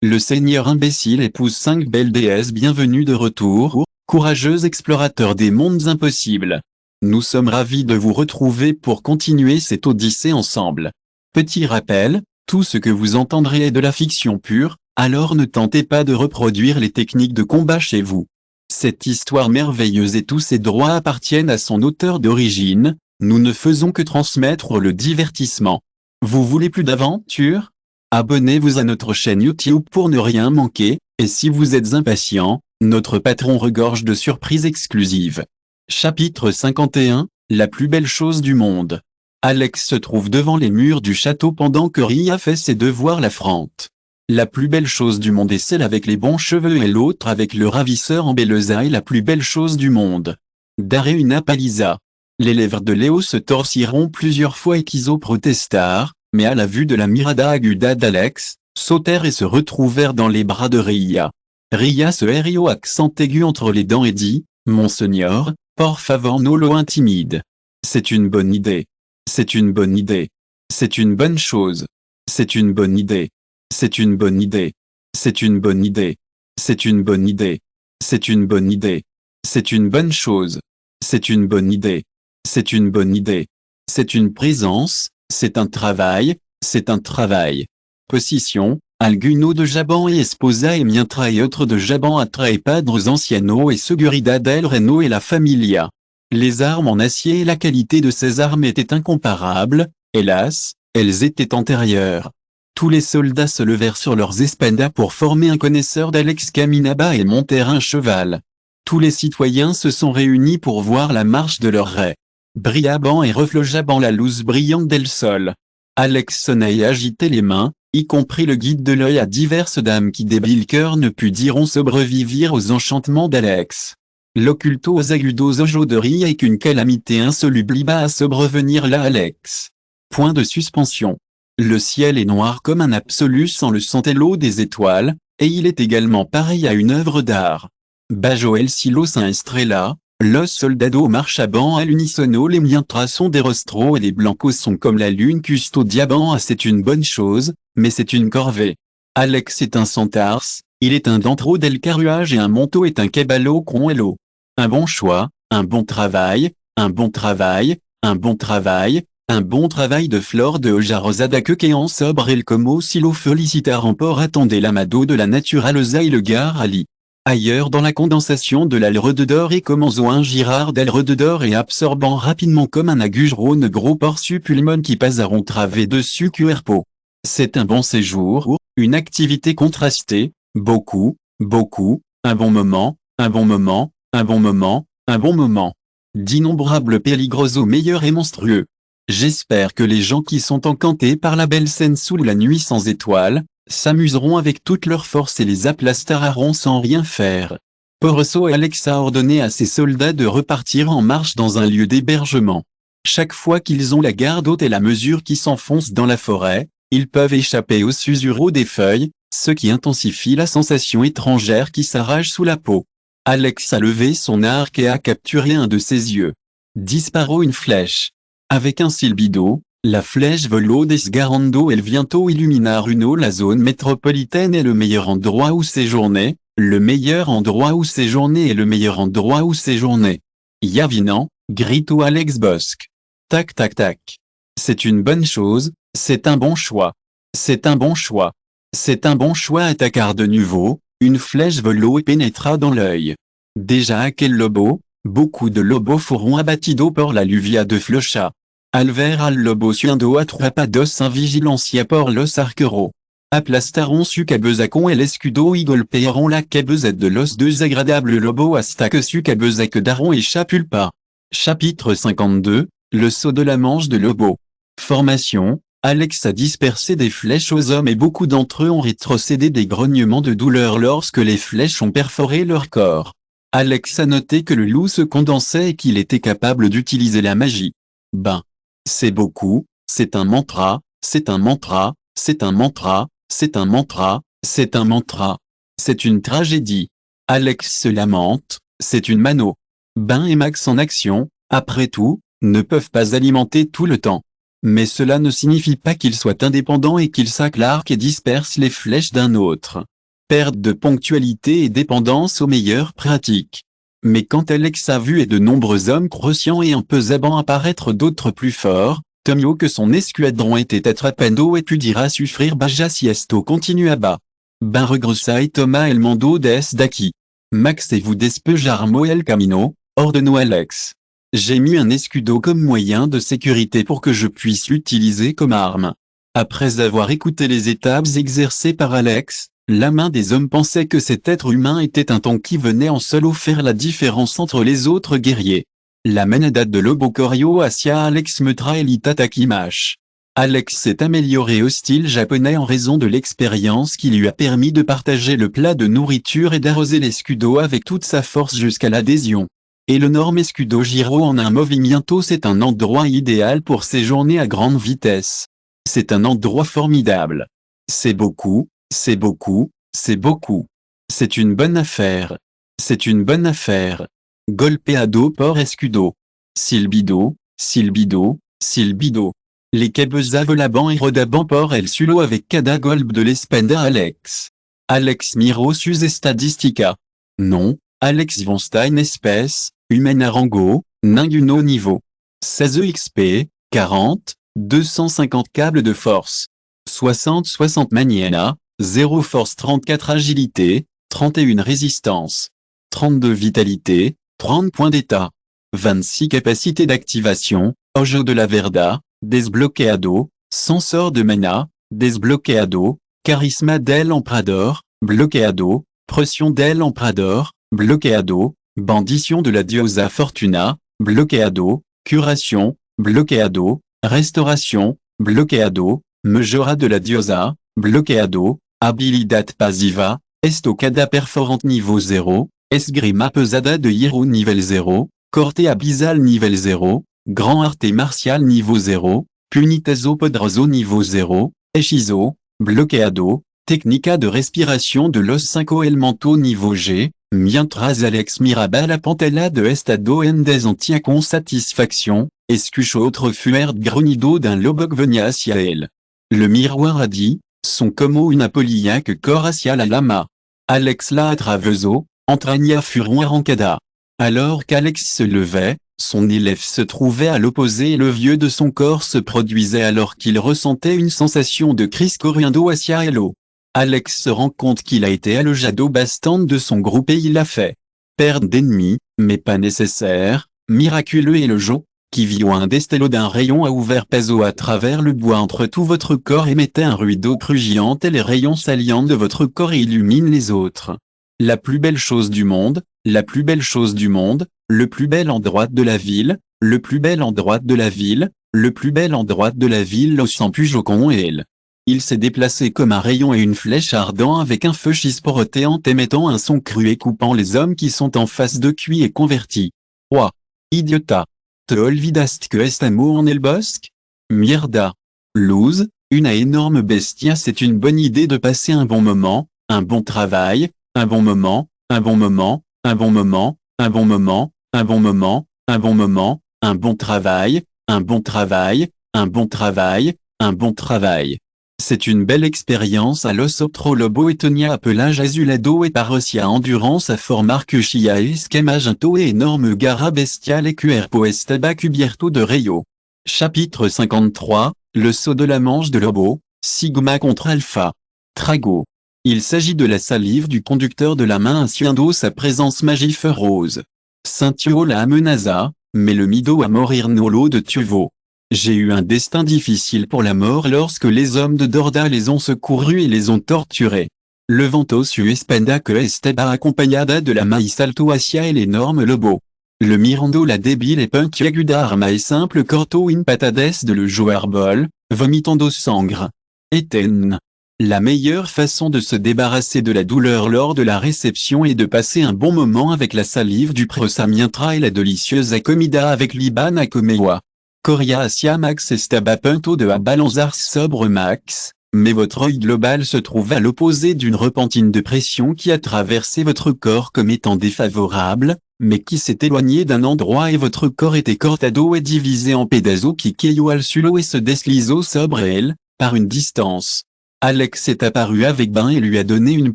Le seigneur imbécile épouse 5 belles déesses. Bienvenue de retour, courageux explorateurs des mondes impossibles. Nous sommes ravis de vous retrouver pour continuer cette odyssée ensemble. Petit rappel, tout ce que vous entendrez est de la fiction pure, alors ne tentez pas de reproduire les techniques de combat chez vous. Cette histoire merveilleuse et tous ses droits appartiennent à son auteur d'origine, nous ne faisons que transmettre le divertissement. Vous voulez plus d'aventures? Abonnez-vous à notre chaîne YouTube pour ne rien manquer, et si vous êtes impatient, notre patron regorge de surprises exclusives. Chapitre 51, la plus belle chose du monde. Alex se trouve devant les murs du château pendant que Ria fait ses devoirs l'affrente. La plus belle chose du monde est celle avec les bons cheveux et l'autre avec le ravisseur en bellezaille. La plus belle chose du monde. Dareuna Palisa. Les lèvres de Léo se torciront plusieurs fois et Kizo protestèrent, mais à la vue de la mirada aguda d'Alex, sautèrent et se retrouvèrent dans les bras de Ria. Ria se hérit au accent aigu entre les dents et dit, « Monseigneur, por favor no lo intimide. C'est une bonne idée. C'est une bonne idée. C'est une bonne chose. C'est une bonne idée. C'est une bonne idée. C'est une bonne idée. C'est une bonne idée. C'est une bonne idée. C'est une bonne chose. C'est une bonne idée. C'est une bonne idée. C'est une présence, c'est un travail, c'est un travail. Position, alguno de Jaban et esposa et mientra et autres de Jaban atra et padres anciano et seguridad del Reno et la familia. Les armes en acier et la qualité de ces armes étaient incomparables, hélas, elles étaient antérieures. Tous les soldats se levèrent sur leurs espadas pour former un connaisseur d'Alex Caminaba et montèrent un cheval. Tous les citoyens se sont réunis pour voir la marche de leur rey. Brillaban et reflogeaban la louse brillante del sol. Alex sonna et agitait les mains, y compris le guide de l'œil à diverses dames qui débiles cœurs ne put diront sobrevivirent aux enchantements d'Alex. L'occulto aux agudos ojo de Ria et qu'une calamité insoluble iba à sobrevenir là Alex. Point de suspension. Le ciel est noir comme un absolu sans le centello des étoiles, et il est également pareil à une œuvre d'art. Bajo el cielo sin estrella, los soldados marchaban à l'unisono les mientras sont des rostros et les blancos sont comme la lune custodiaban ah c'est une bonne chose, mais c'est une corvée. Alex est un centars, il est un dentro del carruage et un monto est un caballo con hello. Un bon choix, un bon travail, un bon travail, un bon travail. Un bon travail de Flore de Oja Rosada que en sobre el como si lo felicitar por attendez l'amado de la naturaleza et le gar ali. Ailleurs dans la condensation de l'alrededor et commençons un girard d'alrededor et absorbant rapidement comme un agujerone gros porsu pulmon qui passeront travé dessus cuerpo. C'est un bon séjour, une activité contrastée, beaucoup, beaucoup, un bon moment, un bon moment, un bon moment, un bon moment. D'innombrables péligrosos meilleurs et monstrueux. J'espère que les gens qui sont encantés par la belle scène sous la nuit sans étoiles, s'amuseront avec toute leur force et les aplastaront sans rien faire. Poroso et Alex a ordonné à ses soldats de repartir en marche dans un lieu d'hébergement. Chaque fois qu'ils ont la garde haute et la mesure qui s'enfonce dans la forêt, ils peuvent échapper au susurrau des feuilles, ce qui intensifie la sensation étrangère qui s'arrache sous la peau. Alex a levé son arc et a capturé un de ses yeux. Disparut une flèche. Avec un silbido, la flèche volò desgarrando el viento illuminar uno la zone métropolitaine est le meilleur endroit où séjourner, le meilleur endroit où séjourner est le meilleur endroit où séjourner. Yavinan, grito Alex Bosque. Tac tac tac. C'est une bonne chose, c'est un bon choix. C'est un bon choix. C'est un bon choix attaquar de nouveau, une flèche volò et pénétra dans l'œil. Déjà à quel lobo, beaucoup de lobos fourront abattido por la lluvia de flocha. Alver al lobo suendo atrapados en vigilancia por los arqueros. Aplastaron su cabeza con el escudo y golpearon la cabeza de los deux agradables lobos hasta que su cabeza quedaron échapulpa. Chapitre 52, le saut de la manche de lobo. Formation, Alex a dispersé des flèches aux hommes et beaucoup d'entre eux ont rétrocédé des grognements de douleur lorsque les flèches ont perforé leur corps. Alex a noté que le loup se condensait et qu'il était capable d'utiliser la magie. Ben. C'est beaucoup, c'est un mantra, c'est un mantra, c'est un mantra, c'est un mantra, c'est un mantra. C'est une tragédie. Alex se lamente, c'est une mano. Ben et Max en action, après tout, ne peuvent pas alimenter tout le temps. Mais cela ne signifie pas qu'il soit indépendant et qu'il s'acclarque et disperse les flèches d'un autre. Perte de ponctualité et dépendance aux meilleures pratiques. Mais quand Alex a vu et de nombreux hommes croissants et un peu zabants apparaître d'autres plus forts, Tomio que son escadron était attrapando et pu dire à souffrir Baja si esto continue à bas. Ben regressai Thomas el mando des daqui. Max et vous despejarmo el camino, ordonne Alex. J'ai mis un escudo comme moyen de sécurité pour que je puisse l'utiliser comme arme. Après avoir écouté les étapes exercées par Alex, la main des hommes pensait que cet être humain était un ton qui venait en solo faire la différence entre les autres guerriers. La manada de Lobo Corio hacia Alex Metra Elita Takimash. Alex s'est amélioré au style japonais en raison de l'expérience qui lui a permis de partager le plat de nourriture et d'arroser l'escudo avec toute sa force jusqu'à l'adhésion. Et l'énorme escudo Giro en un movimiento, c'est un endroit idéal pour séjourner à grande vitesse. C'est un endroit formidable. C'est beaucoup, c'est beaucoup, c'est beaucoup. C'est une bonne affaire. C'est une bonne affaire. Golpeado por escudo. Silbido, silbido, silbido. Les cabeza volaban et rodaban por el sulo avec cada golpe de l'espenda Alex. Alex miró sus estadística. Non, Alex von Stein espèce, humaine à rango, ninguno niveau. 16 XP, 40, 250 câbles de force. 60 maniera, 0 force 34 agilité, 31 résistance. 32 vitalité, 30 points d'état. 26 capacité d'activation, Ojo de la Verda, desbloqueado, Sensor de mana, desbloqueado, Charisma del Emprador, bloqueado, Pression del Emprador, bloqueado, Bandition de la Diosa Fortuna, bloqueado, Curation, bloqueado, Restauration, bloqueado, Mejora de la Diosa, bloqueado, Habilidad Pasiva, Estocada Perforante niveau 0, Esgrima Pesada de Hierro niveau 0, Corte Abyssal niveau 0, Grand Arte Martial niveau 0, Punitazo Poderoso niveau 0, Hechizo, bloqueado, Technica de respiration de los 5 elemento niveau G, mientras Alex miraba la pantalla de estado en desantia con satisfaction, escucho otro fuerte grunido d'un lobo que venía hacia él. Le miroir a dit, son como une apolillaque cor hacia la lama. Alex la atraveso, entraña furon arrancada. Alors qu'Alex se levait, son élève se trouvait à l'opposé et le vieux de son corps se produisait alors qu'il ressentait une sensation de crise corriendo hacia Hello. Alex se rend compte qu'il a été allojado bastante de son groupe et il a fait perdre d'ennemis, mais pas nécessaire, miraculeux et le jo, qui vit un destello d'un rayon a ouvert peso à travers le bois entre tout votre corps et mettait un ruido crugiante et les rayons saliants de votre corps illuminent les autres. La plus belle chose du monde, la plus belle chose du monde, le plus bel endroit de la ville, le plus bel endroit de la ville, le plus bel endroit de la ville Los Ampujocon et elle. Il s'est déplacé comme un rayon et une flèche ardent avec un feu chisporotéant émettant un son cru et coupant les hommes qui sont en face de cuit et convertis. Ouah! Idiota! Te olvidaste que estamos en el bosque? Mierda! Lose, une énorme bestia. C'est une bonne idée de passer un bon moment, un bon travail, un bon moment, un bon moment, un bon moment, un bon moment, un bon moment, un bon moment, un bon travail, un bon travail, un bon travail, un bon travail. C'est une belle expérience à los otro lobo etonia appelage azulado et parosia endurance à formar cuchilla esquema ginto et énorme gara bestial et cuerpo estaba cubierto de rayo. Chapitre 53, le saut de la manche de lobo, Sigma contre Alpha. Trago. Il s'agit de la salive du conducteur de la main insinuando sa présence magifère rose. Saint-Tuo la amenaza, mais le mido à morir nolo de Tuvo. J'ai eu un destin difficile pour la mort lorsque les hommes de Dorda les ont secourus et les ont torturés. Le vento su espenda que estaba acompañada de la maíz alto hacia el énorme lobo. Le mirando la débile et puntiaguda arma et simple corto in patades de le joueur bol, vomitando sangre. Eten. La meilleure façon de se débarrasser de la douleur lors de la réception est de passer un bon moment avec la salive du prosamientra et la délicieuse comida avec l'Iban Akomewa. Coria hacia Max estaba punto de a balanzar sobre Max, mais votre œil global se trouve à l'opposé d'une repentine de pression qui a traversé votre corps comme étant défavorable, mais qui s'est éloigné d'un endroit et votre corps était cortado et divisé en pedazo qui keio al sulo et se deslizó sobre elle, par une distance. Alex est apparu avec bain et lui a donné une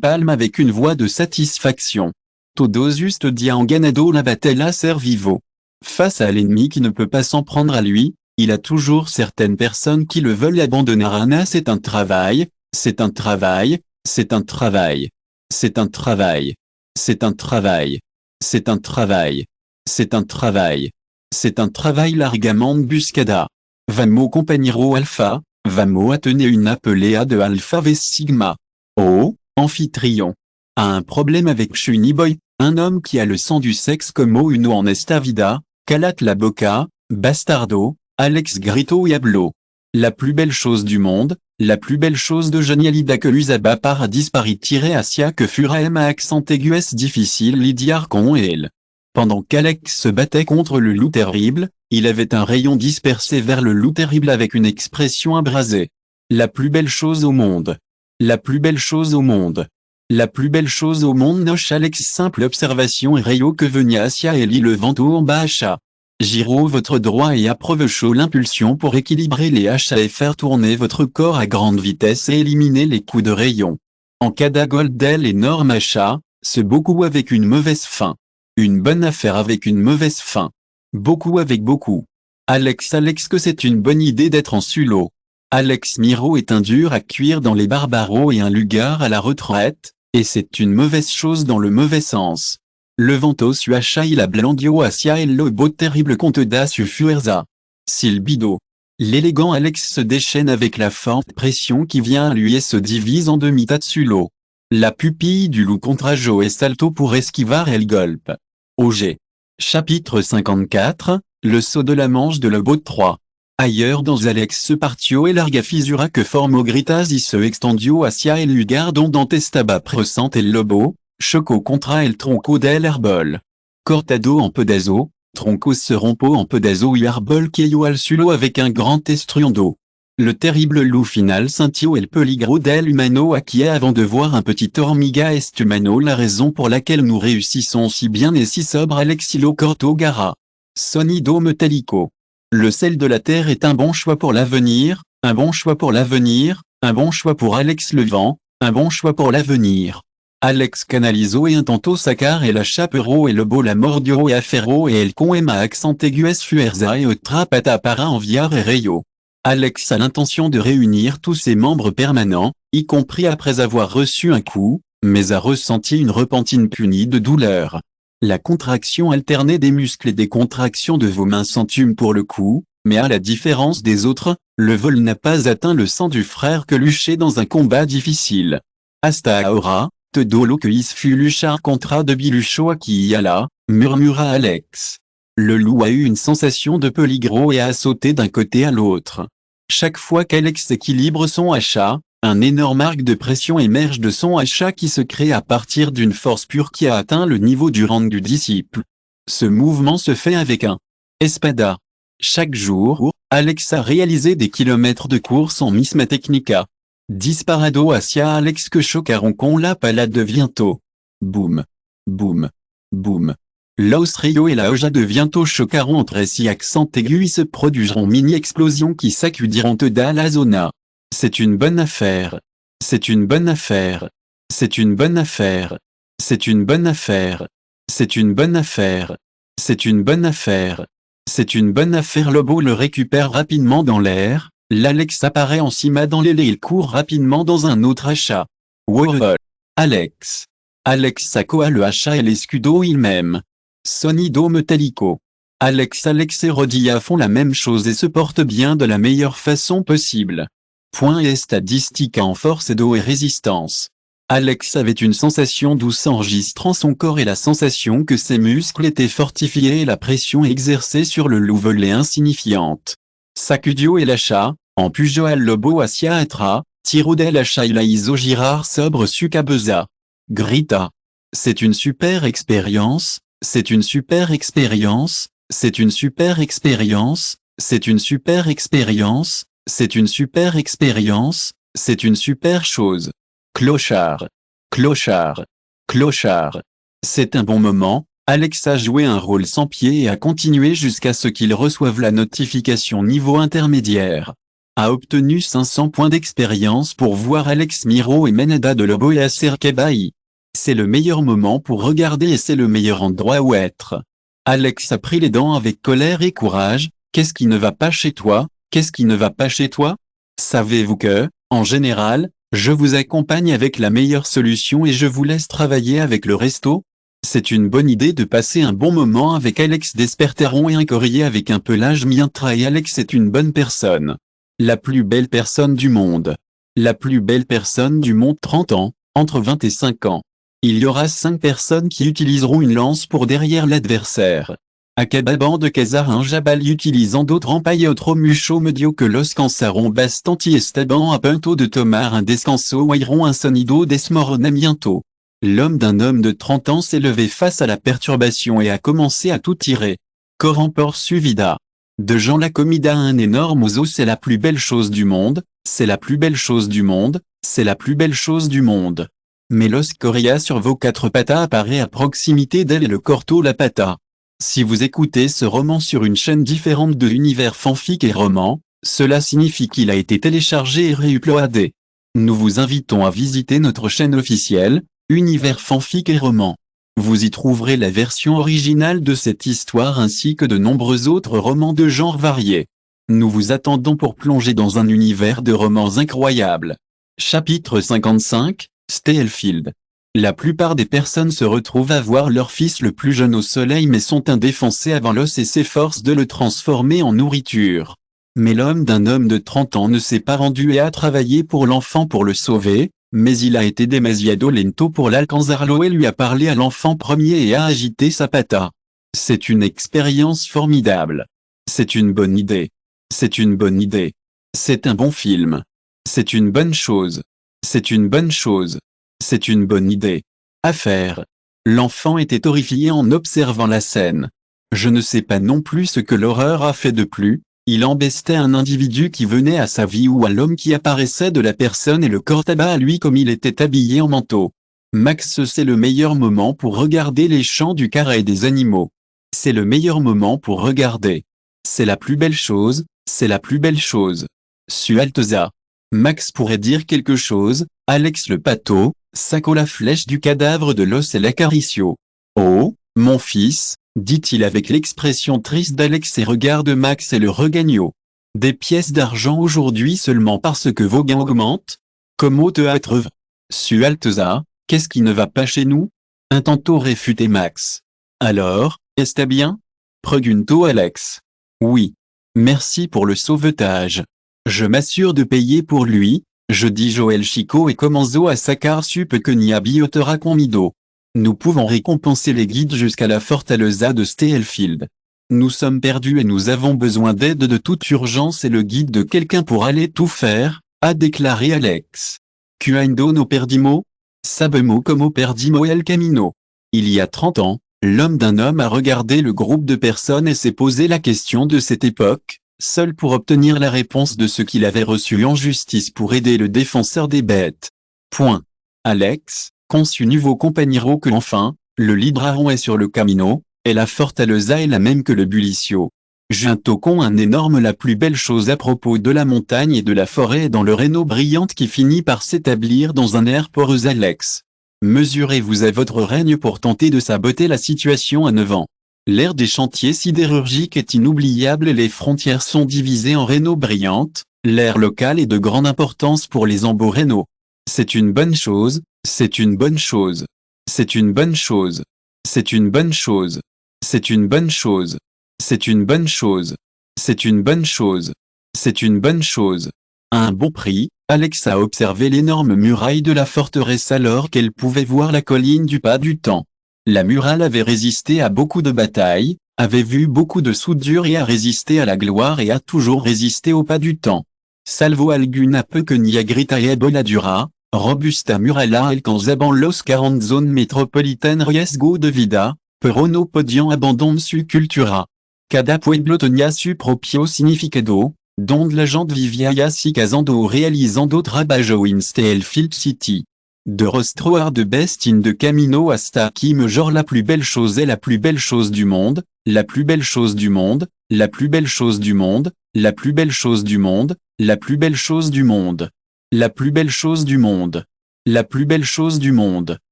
palme avec une voix de satisfaction. Todo juste dia en ganado la batella ser vivo. Face à l'ennemi qui ne peut pas s'en prendre à lui, il a toujours certaines personnes qui le veulent abandonner. Rana, c'est un travail, c'est un travail, c'est un travail. C'est un travail. C'est un travail. C'est un travail. C'est un travail. C'est un travail largament buscada. Vamo compagnero alpha, vamo a tenu une appelée de alpha v sigma. Oh, amphitryon. A un problème avec Shuniboy, un homme qui a le sang du sexe comme uno en esta vida, calat la boca, bastardo, Alex grito diablo. La plus belle chose du monde, la plus belle chose de genialida que l'usaba para disparit-asia que fura m à accent aigu est difficile lidiar con elle. Pendant qu'Alex se battait contre le loup terrible, il avait un rayon dispersé vers le loup terrible avec une expression abrasée. La plus belle chose au monde. La plus belle chose au monde. La plus belle chose au monde noche Alex simple observation et rayo que venia asia et lit le vento en bas achat. Giro votre droit et approuve chaud l'impulsion pour équilibrer les achats et faire tourner votre corps à grande vitesse et éliminer les coups de rayon. En cas d'agoldel énorme achat, c'est beaucoup avec une mauvaise fin. Une bonne affaire avec une mauvaise fin. Beaucoup avec beaucoup. Alex que c'est une bonne idée d'être en sulo. Alex Miro est un dur à cuire dans les barbaros et un lugar à la retraite, et c'est une mauvaise chose dans le mauvais sens. Le vento su achat il a blandio asia el lobo terrible conte da su fuerza. Silbido. L'élégant Alex se déchaîne avec la forte pression qui vient à lui et se divise en demi tatsulo. La pupille du loup contrajo et salto pour esquivar el golpe. OG. Chapitre 54, le saut de la manche de Lobo 3. Ailleurs dans Alex se partio et larga fisura que formo gritas y se extendio hacia el lugar donde estaba presente el lobo, choco contra el tronco del árbol. Cortado en pedazo, tronco se rompo en pedazo y árbol cayo al suelo avec un grand estruendo. Le terrible loup final scintilló el peligro del humano acquiert avant de voir un petit hormiga est humano la raison pour laquelle nous réussissons si bien et si sobre Alexilo Corto Gara. Sonido metallico. Le sel de la terre est un bon choix pour l'avenir, un bon choix pour l'avenir, un bon choix pour Alex le vent, un bon choix pour l'avenir. Alex canalizo et intento sacar et la chapero et le beau la mordio et afferro et el con ema accent aigu es fuerza et otra pata para enviar et rayo. Alex a l'intention de réunir tous ses membres permanents, y compris après avoir reçu un coup, mais a ressenti une repentine punie de douleur. La contraction alternée des muscles et des contractions de vos mains s'entument pour le coup, mais à la différence des autres, le vol n'a pas atteint le sang du frère que luché dans un combat difficile. Hasta ahora, te dolo que is fut luchar contra de bilucho qui y alla, murmura Alex. Le loup a eu une sensation de peligro et a sauté d'un côté à l'autre. Chaque fois qu'Alex équilibre son achat, un énorme arc de pression émerge de son achat qui se crée à partir d'une force pure qui a atteint le niveau du rang du disciple. Ce mouvement se fait avec un espada. Chaque jour, Alex a réalisé des kilomètres de course en Misma Technica. Disparado hacia Alex que chocaron con la pala de viento. Boum. Boum. Boum. Los Rio et la Hoja de viento chocaront entre si accent aigu y se produiront mini-explosions qui sacudiront toda la zona. C'est une bonne affaire. C'est une bonne affaire. C'est une bonne affaire. C'est une bonne affaire. C'est une bonne affaire. C'est une bonne affaire. C'est une bonne affaire. Lobo le récupère rapidement dans l'air. L'Alex apparaît en cima dans l'aile et il court rapidement dans un autre achat. Wow. Alex. Alex sacoa le achat et l'escudo il-même. Sonido metallico. Alex et Rodilla font la même chose et se portent bien de la meilleure façon possible. Point et statistique en force d'eau et résistance. Alex avait une sensation douce enregistrant son corps et la sensation que ses muscles étaient fortifiés et la pression exercée sur le loup volait insignifiante. Sacudio et l'achat, en pujo al lobo hacia atra, tiro del achat il a iso girar sobre su cabeza. Grita. C'est une super expérience, c'est une super expérience, c'est une super expérience, c'est une super expérience, c'est une super expérience, c'est une super chose. Clochard. Clochard. Clochard. C'est un bon moment, Alex a joué un rôle sans pied et a continué jusqu'à ce qu'il reçoive la notification niveau intermédiaire. A obtenu 500 points d'expérience pour voir Alex Miro et Meneda de Lobo et Acer Kebaï. C'est le meilleur moment pour regarder et c'est le meilleur endroit où être. Alex a pris les dents avec colère et courage. Qu'est-ce qui ne va pas chez toi? Qu'est-ce qui ne va pas chez toi? Savez-vous que, en général, je vous accompagne avec la meilleure solution et je vous laisse travailler avec le resto? C'est une bonne idée de passer un bon moment avec Alex Desperteron et un courrier avec un pelage mientra et Alex est une bonne personne. La plus belle personne du monde. La plus belle personne du monde 30 ans, entre 20 et 5 ans. Il y aura 5 personnes qui utiliseront une lance pour derrière l'adversaire. Acababan de Casar un jabal utilisant d'autres empaille otro mucho medio que los cansaron bastanti estaban a punto de tomar un descanso wairon un sonido desmoronamiento. L'homme d'un homme de 30 ans s'est levé face à la perturbation et a commencé à tout tirer. Coran por su vida. De Jean la comida un énorme oiseau c'est la plus belle chose du monde, c'est la plus belle chose du monde, c'est la plus belle chose du monde. Melos Coria sur vos 4 patas apparaît à proximité d'elle et le corto la pata. Si vous écoutez ce roman sur une chaîne différente de Univers Fanfic et Roman, cela signifie qu'il a été téléchargé et réuploadé. Nous vous invitons à visiter notre chaîne officielle, Univers Fanfic et Roman. Vous y trouverez la version originale de cette histoire ainsi que de nombreux autres romans de genres variés. Nous vous attendons pour plonger dans un univers de romans incroyables. Chapitre 55, Stalefield. La plupart des personnes se retrouvent à voir leur fils le plus jeune au soleil mais sont indéfensés avant l'os et s'efforcent de le transformer en nourriture. Mais l'homme d'un homme de 30 ans ne s'est pas rendu et a travaillé pour l'enfant pour le sauver, mais il a été demasiado lento pour l'alcanzarlo et lui a parlé à l'enfant premier et a agité sa pata. C'est une expérience formidable. C'est une bonne idée. C'est une bonne idée. C'est un bon film. C'est une bonne chose. C'est une bonne chose. C'est une bonne idée. À faire. L'enfant était horrifié en observant la scène. Je ne sais pas non plus ce que l'horreur a fait de plus. Il embestait un individu qui venait à sa vie ou à l'homme qui apparaissait de la personne et le corps tabac à lui comme il était habillé en manteau. Max c'est le meilleur moment pour regarder les chants du carré des animaux. C'est le meilleur moment pour regarder. C'est la plus belle chose, c'est la plus belle chose. Sualteza. Max pourrait dire quelque chose, Alex le pato, saco la flèche du cadavre de l'os et l'acaricio. Oh, mon fils, dit-il avec l'expression triste d'Alex et regarde Max et le regagno. Des pièces d'argent aujourd'hui seulement parce que vos gains augmentent? Como te atreves? Sualteza, qu'est-ce qui ne va pas chez nous? Un tantôt réfuté Max. Alors, est-ce bien? Pregunto Alex. Oui. Merci pour le sauvetage. Je m'assure de payer pour lui, je dis Joël Chico et commenzo à sacar sup que ni biotera conmido. Nous pouvons récompenser les guides jusqu'à la fortaleza de Stalefield. Nous sommes perdus et nous avons besoin d'aide de toute urgence et le guide de quelqu'un pour aller tout faire, a déclaré Alex. Cuando no perdimo? Sabemos como perdimo el camino. Il y a 30 ans, l'homme d'un homme a regardé le groupe de personnes et s'est posé la question de cette époque, seul pour obtenir la réponse de ce qu'il avait reçu en justice pour aider le défenseur des bêtes. Point. Alex, conçu nouveau compagnero que enfin, le libraron est sur le camino, et la fortaleza est la même que le bullicio. Junto con un énorme la plus belle chose à propos de la montagne et de la forêt est dans le Renault brillante qui finit par s'établir dans un air poreux Alex. Mesurez-vous à votre règne pour tenter de saboter la situation à 9 ans. L'ère des chantiers sidérurgiques est inoubliable et les frontières sont divisées en Renault brillante, l'ère locale est de grande importance pour les embaux Renault. C'est une bonne chose, c'est une bonne chose. C'est une bonne chose. C'est une bonne chose. C'est une bonne chose. C'est une bonne chose. C'est une bonne chose. C'est une bonne chose. À un bon prix, Alex a observé l'énorme muraille de la forteresse alors qu'elle pouvait voir la colline du pas du temps. La muraille avait résisté à beaucoup de batailles, avait vu beaucoup de soudure et a résisté à la gloire et a toujours résisté au pas du temps. Salvo alguna peu que ni agrita boladura, robusta muralla el canzaban los 40 zones métropolitaines riesgo de vida, pero no podian abandon su cultura. Cada pueblo tenía su propio significado, donde la gente vivía y así casando o realizando trabajo en Stalefield City. De Rostroar de Best in de Camino hasta qui me genre la plus belle chose est la plus belle chose du monde, la plus belle chose du monde, la plus belle chose du monde, la plus belle chose du monde, la plus belle chose du monde, la plus belle chose du monde, la plus belle chose du monde,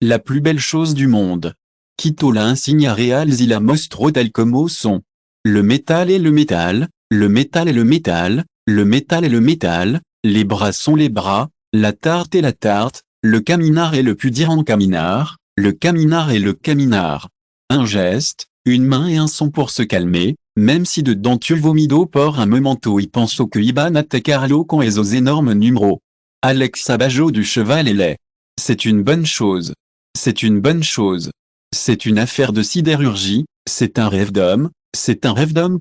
la plus belle chose du monde. Quito la insignia real y la mostro tal como son. Le métal est le métal, le métal est le métal, le métal est le métal, les bras sont les bras, la tarte est la tarte, le caminard est le pudirant caminard, le caminard est le caminard. Un geste, une main et un son pour se calmer, même si dedans tu vomido por un momento y penso que iban a Carlo con esos énormes numéros. Alex Abajo du cheval et lait. C'est une bonne chose. C'est une bonne chose. C'est une affaire de sidérurgie, c'est un rêve d'homme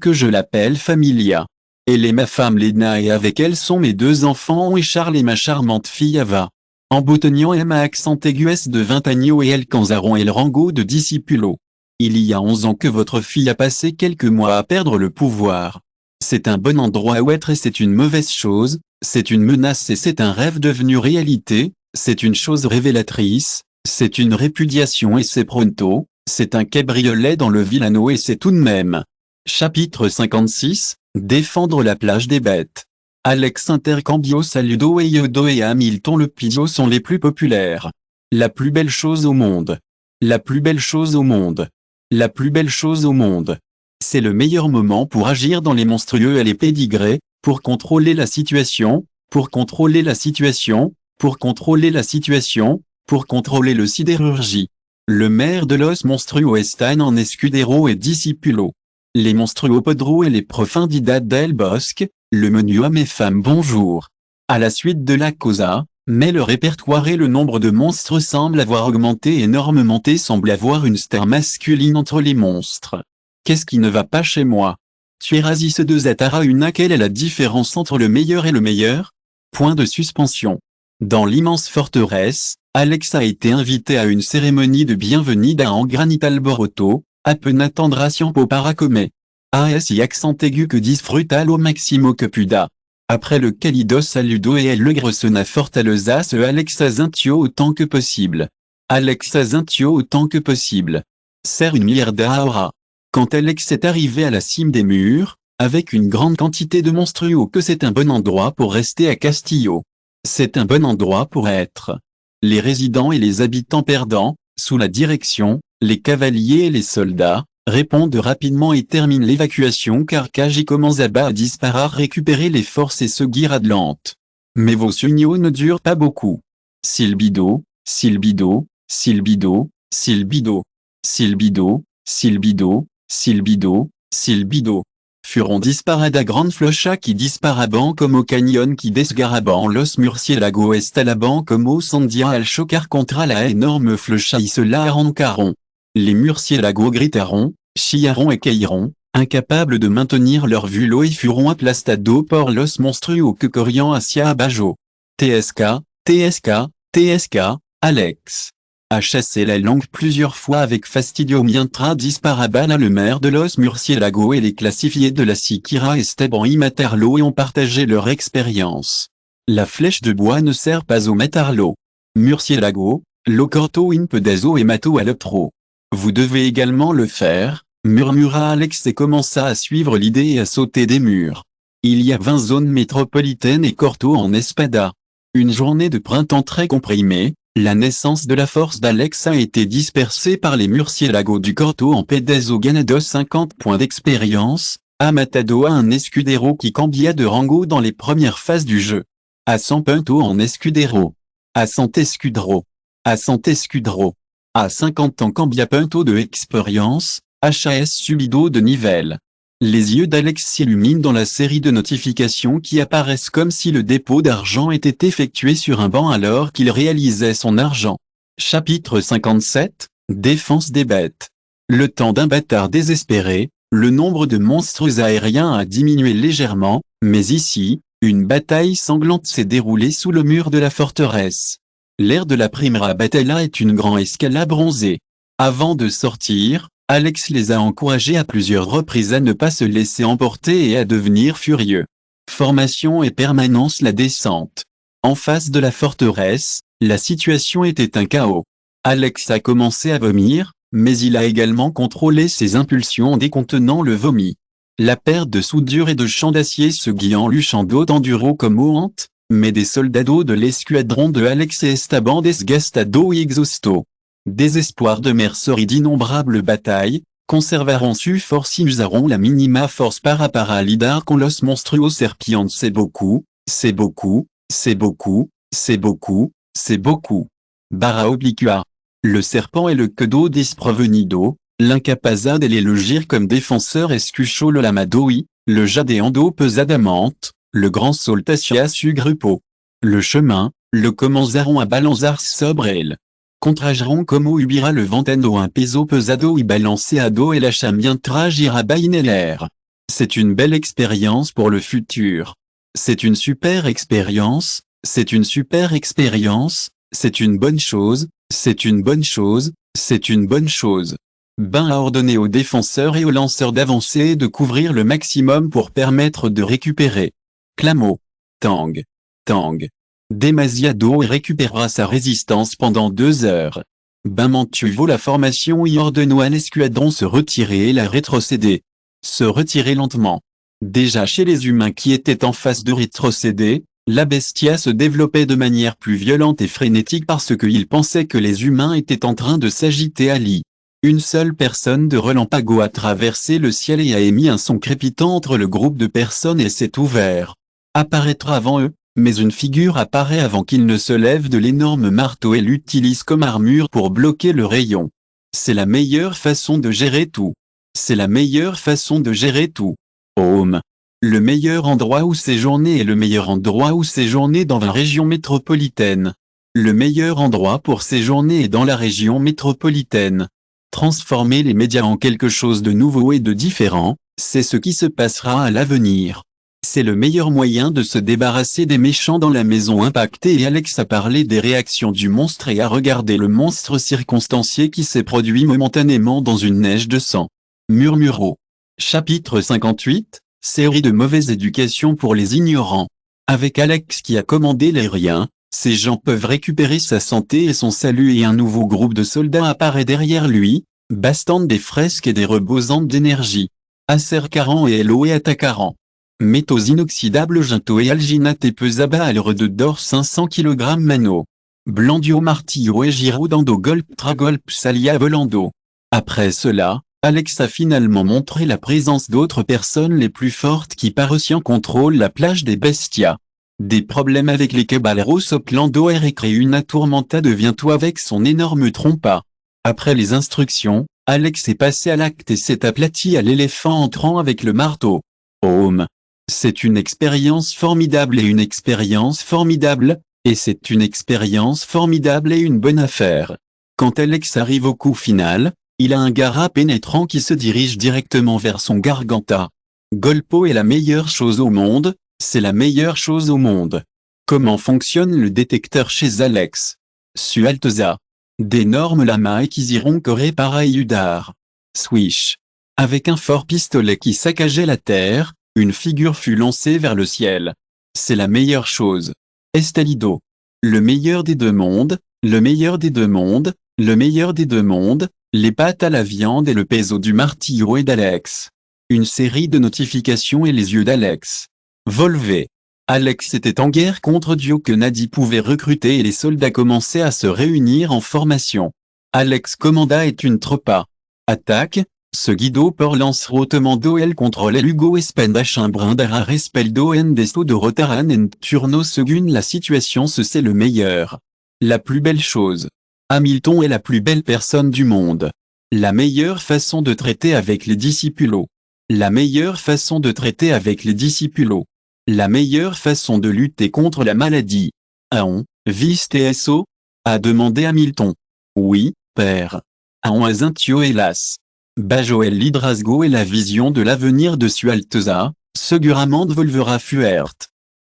que je l'appelle Familia. Elle est ma femme Lena et avec elle sont mes 2 enfants et Charles et ma charmante fille Ava. En boutonnant Emma accent aigus de 20 agneaux et El Canzaron et le Rango de Discipulo. Il y a 11 ans que votre fille a passé quelques mois à perdre le pouvoir. C'est un bon endroit où être et c'est une mauvaise chose, c'est une menace et c'est un rêve devenu réalité, c'est une chose révélatrice, c'est une répudiation et c'est pronto, c'est un cabriolet dans le Villano et c'est tout de même. Chapitre 56, défendre la plage des bêtes. Alex Intercambio Saludo et Yodo et Hamilton le Piso sont les plus populaires. La plus belle chose au monde. La plus belle chose au monde. La plus belle chose au monde. C'est le meilleur moment pour agir dans les monstrueux et les pédigrés, pour contrôler la situation, pour contrôler la situation, pour contrôler la situation, pour contrôler le sidérurgie. Le maire de los monstruos están en Escudero et Discipulo. Les monstruos podro et les profundidad del bosque, le menu hommes et femmes bonjour. À la suite de la causa, mais le répertoire et le nombre de monstres semblent avoir augmenté énormément et semble avoir une star masculine entre les monstres. Qu'est-ce qui ne va pas chez moi? Tu es Razis de Zatara una. Quelle est la différence entre le meilleur et le meilleur? Point de suspension. Dans l'immense forteresse, Alex a été invité à une cérémonie de bienvenue en granit alboroto, appena tendration po para comer. AS y accent aigu que disfruta lo maximo que puda. Après le Calidos saludo et le gressona fortaleza se Alex Azintio autant que possible. Alex Azintio autant que possible. Serre une mierda ahora. Quand Alex est arrivé à la cime des murs, avec une grande quantité de monstruos que c'est un bon endroit pour rester à Castillo. C'est un bon endroit pour être. Les résidents et les habitants perdants, sous la direction, les cavaliers et les soldats, répondent rapidement et terminent l'évacuation car Kaji commence à disparer récupérer les forces et se guire Atlante. Mais vos signaux ne durent pas beaucoup. Silbido, Silbido, Silbido, Silbido, Silbido, Silbido, Silbido, Silbido. Furon disparada grande flocha qui disparaban como canyon qui desgaraban los murciélagos estalaban como sandia al chocar contra la énorme flocha y se la arrancaron. Les murciélagos gritaron, chiaron et cailleront, incapables de maintenir leur vulo et furent aplastados por los monstruos que corriant hacia abajo. TSK, TSK, TSK, Alex a chassé la langue plusieurs fois avec fastidio mientras disparabala le maire de los murciélagos et les classifiés de la Siquira Esteban y matarlo et ont partagé leur expérience. La flèche de bois ne sert pas au matarlo. Murciélago, lo corto un pedazo et mato al otro. Vous devez également le faire, murmura Alex et commença à suivre l'idée et à sauter des murs. Il y a 20 zones métropolitaines et corto en Espada. Une journée de printemps très comprimée, la naissance de la force d'Alex a été dispersée par les murciélagos du corto en pedazo ganado 50 points d'expérience, a matado a un escudero qui cambia de rango dans les premières phases du jeu. A 100 puntos en escudero. A 100 escudero. A 100 escudero. À 50 ans cambia punto de expérience, HAS subido de nivel. Les yeux d'Alex s'illuminent dans la série de notifications qui apparaissent comme si le dépôt d'argent était effectué sur un banc alors qu'il réalisait son argent. Chapitre 57, Défense des bêtes. Le temps d'un bâtard désespéré, le nombre de monstres aériens a diminué légèrement, mais ici, une bataille sanglante s'est déroulée sous le mur de la forteresse. L'air de la Primera Batalla est une grande escalade bronzée. Avant de sortir, Alex les a encouragés à plusieurs reprises à ne pas se laisser emporter et à devenir furieux. Formation et permanence la descente. En face de la forteresse, La situation était un chaos. Alex a commencé à vomir, mais il a également contrôlé ses impulsions en décontenant le vomi. La perte de soudure et de champs d'acier se guillant luchando d'enduro comme Oant, mais des soldados de l'escadron de Alex et Estaban desgastado y exhausto. Désespoir de mercerie d'innombrables batailles, conservaron su force y usaron la minima force para lidar con los monstruos serpientes. C'est beaucoup, c'est beaucoup, c'est beaucoup, c'est beaucoup, c'est beaucoup. Barra obliqua. Le serpent et le quedo desprevenido, l'incapazade et le gire comme défenseur escucho le lamadoi, le jadeando pesadamente, le grand soltacia su grupo. Le chemin, le commenzaron à balançar sobre elle. Contrageront como ubira le ventando un peso pesado y balanceado et la mientras gira l'air. C'est une belle expérience pour le futur. C'est une super expérience, c'est une super expérience, c'est une bonne chose, c'est une bonne chose, c'est une bonne chose. Ben a ordonné aux défenseurs et aux lanceurs d'avancer et de couvrir le maximum pour permettre de récupérer. Clamo. Tang. Tang. Demasiado et récupérera sa résistance pendant 2 heures. Ben Mantuvo la formation y ordonne à l'escadron se retirer et la rétrocéder. Se retirer lentement. Déjà chez les humains qui étaient en phase de rétrocéder, la bestia se développait de manière plus violente et frénétique parce qu'ils pensaient que les humains étaient en train de s'agiter à lit. Une seule personne de relampago a traversé le ciel et a émis un son crépitant entre le groupe de personnes et s'est ouvert. Apparaîtra avant eux, mais une figure apparaît avant qu'il ne se lève de l'énorme marteau et l'utilise comme armure pour bloquer le rayon. C'est la meilleure façon de gérer tout. C'est la meilleure façon de gérer tout. Home. Le meilleur endroit où séjourner est le meilleur endroit où séjourner dans la région métropolitaine. Le meilleur endroit pour séjourner est dans la région métropolitaine. Transformer les médias en quelque chose de nouveau et de différent, c'est ce qui se passera à l'avenir. C'est le meilleur moyen de se débarrasser des méchants dans la maison impactée et Alex a parlé des réactions du monstre et a regardé le monstre circonstancié qui s'est produit momentanément dans une neige de sang. Murmuro. Chapitre 58. Série de mauvaise éducation pour les ignorants. Avec Alex qui a commandé les riens, ces gens peuvent récupérer sa santé et son salut et un nouveau groupe de soldats apparaît derrière lui, bastant des fresques et des rebossantes d'énergie. Acercaran et Eloé attaquaran. Métaux inoxydables Ginto et Alginate et Pesaba alre de d'or 500 kg mano. Blandio martillo et Giro dando golp tragolp salia volando. Après cela, Alex a finalement montré la présence d'autres personnes les plus fortes qui par océan contrôlent la plage des bestias. Des problèmes avec les caballeros soplando et créé une tourmenta devient tout avec son énorme trompa. Après les instructions, Alex est passé à l'acte et s'est aplati à l'éléphant entrant avec le marteau. Home. C'est une expérience formidable et une expérience formidable, et c'est une expérience formidable et une bonne affaire. Quand Alex arrive au coup final, il a un gara pénétrant qui se dirige directement vers son garganta. Golpo est la meilleure chose au monde, c'est la meilleure chose au monde. Comment fonctionne le détecteur chez Alex? Sualteza. D'énormes lamas qui iront correr para Udar. Swish. Avec un fort pistolet qui saccageait la terre, une figure fut lancée vers le ciel. C'est la meilleure chose. Estalido. Le meilleur des deux mondes, le meilleur des deux mondes, le meilleur des deux mondes, les pâtes à la viande et le peso du martillo et d'Alex. Une série de notifications et les yeux d'Alex. Volvé. Alex était en guerre contre Dio que Nadi pouvait recruter et les soldats commençaient à se réunir en formation. Alex commanda est une tropa. Attaque, ce guido por lance rotomando el control el Hugo espendash un brin d'ara respeldo en desto de rotaran en turno segun la situation c'est le meilleur. La plus belle chose. Hamilton est la plus belle personne du monde. La meilleure façon de traiter avec les discipulos. La meilleure façon de traiter avec les discipulos. La meilleure façon de lutter contre la maladie. Aon, vis TSO? A demandé Hamilton. Oui, père. Aon azintio hélas. Bajoel Lidrasgo et la vision de l'avenir de Sualteza, segurament volvera fuert.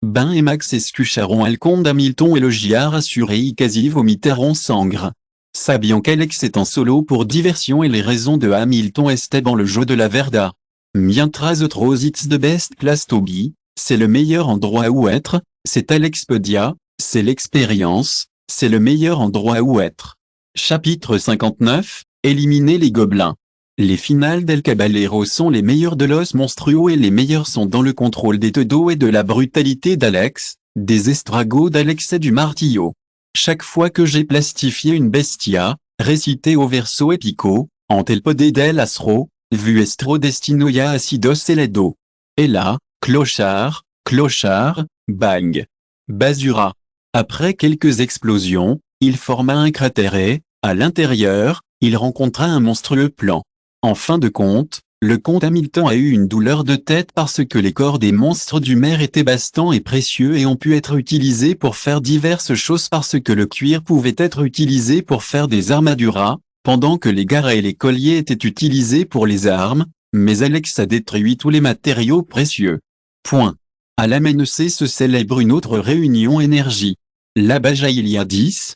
Ben et Max escucharon al conde Hamilton et le giar assuré y quasi vomitaron sangre. Sabian qu'Alex est en solo pour diversion et les raisons de Hamilton estaban le jeu de la verda. Mientras otros it's the best place to be, c'est le meilleur endroit où être, c'est Alexpedia, c'est l'expérience, C'est le meilleur endroit où être. Chapitre 59, éliminer les gobelins. Les finales d'El Caballero sont les meilleures de Los Monstruos et les meilleures sont dans le contrôle des Todo et de la brutalité d'Alex, des estragos d'Alex et du martillo. Chaque fois que j'ai plastifié une bestia, récité au verso épico, ante el poder del astro, vuestro destino ya ha sido selado. Et là, clochard, clochard, bang. Basura. Après quelques explosions, il forma un cratère et, à l'intérieur, il rencontra un monstrueux plan. En fin de compte, le comte Hamilton a eu une douleur de tête parce que les corps des monstres du maire étaient bastants et précieux et ont pu être utilisés pour faire diverses choses parce que le cuir pouvait être utilisé pour faire des armaduras, pendant que les garrets et les colliers étaient utilisés pour les armes, mais Alex a détruit tous les matériaux précieux. Point. À l'AMNC se célèbre une autre réunion énergie. Là-bas il y a 10,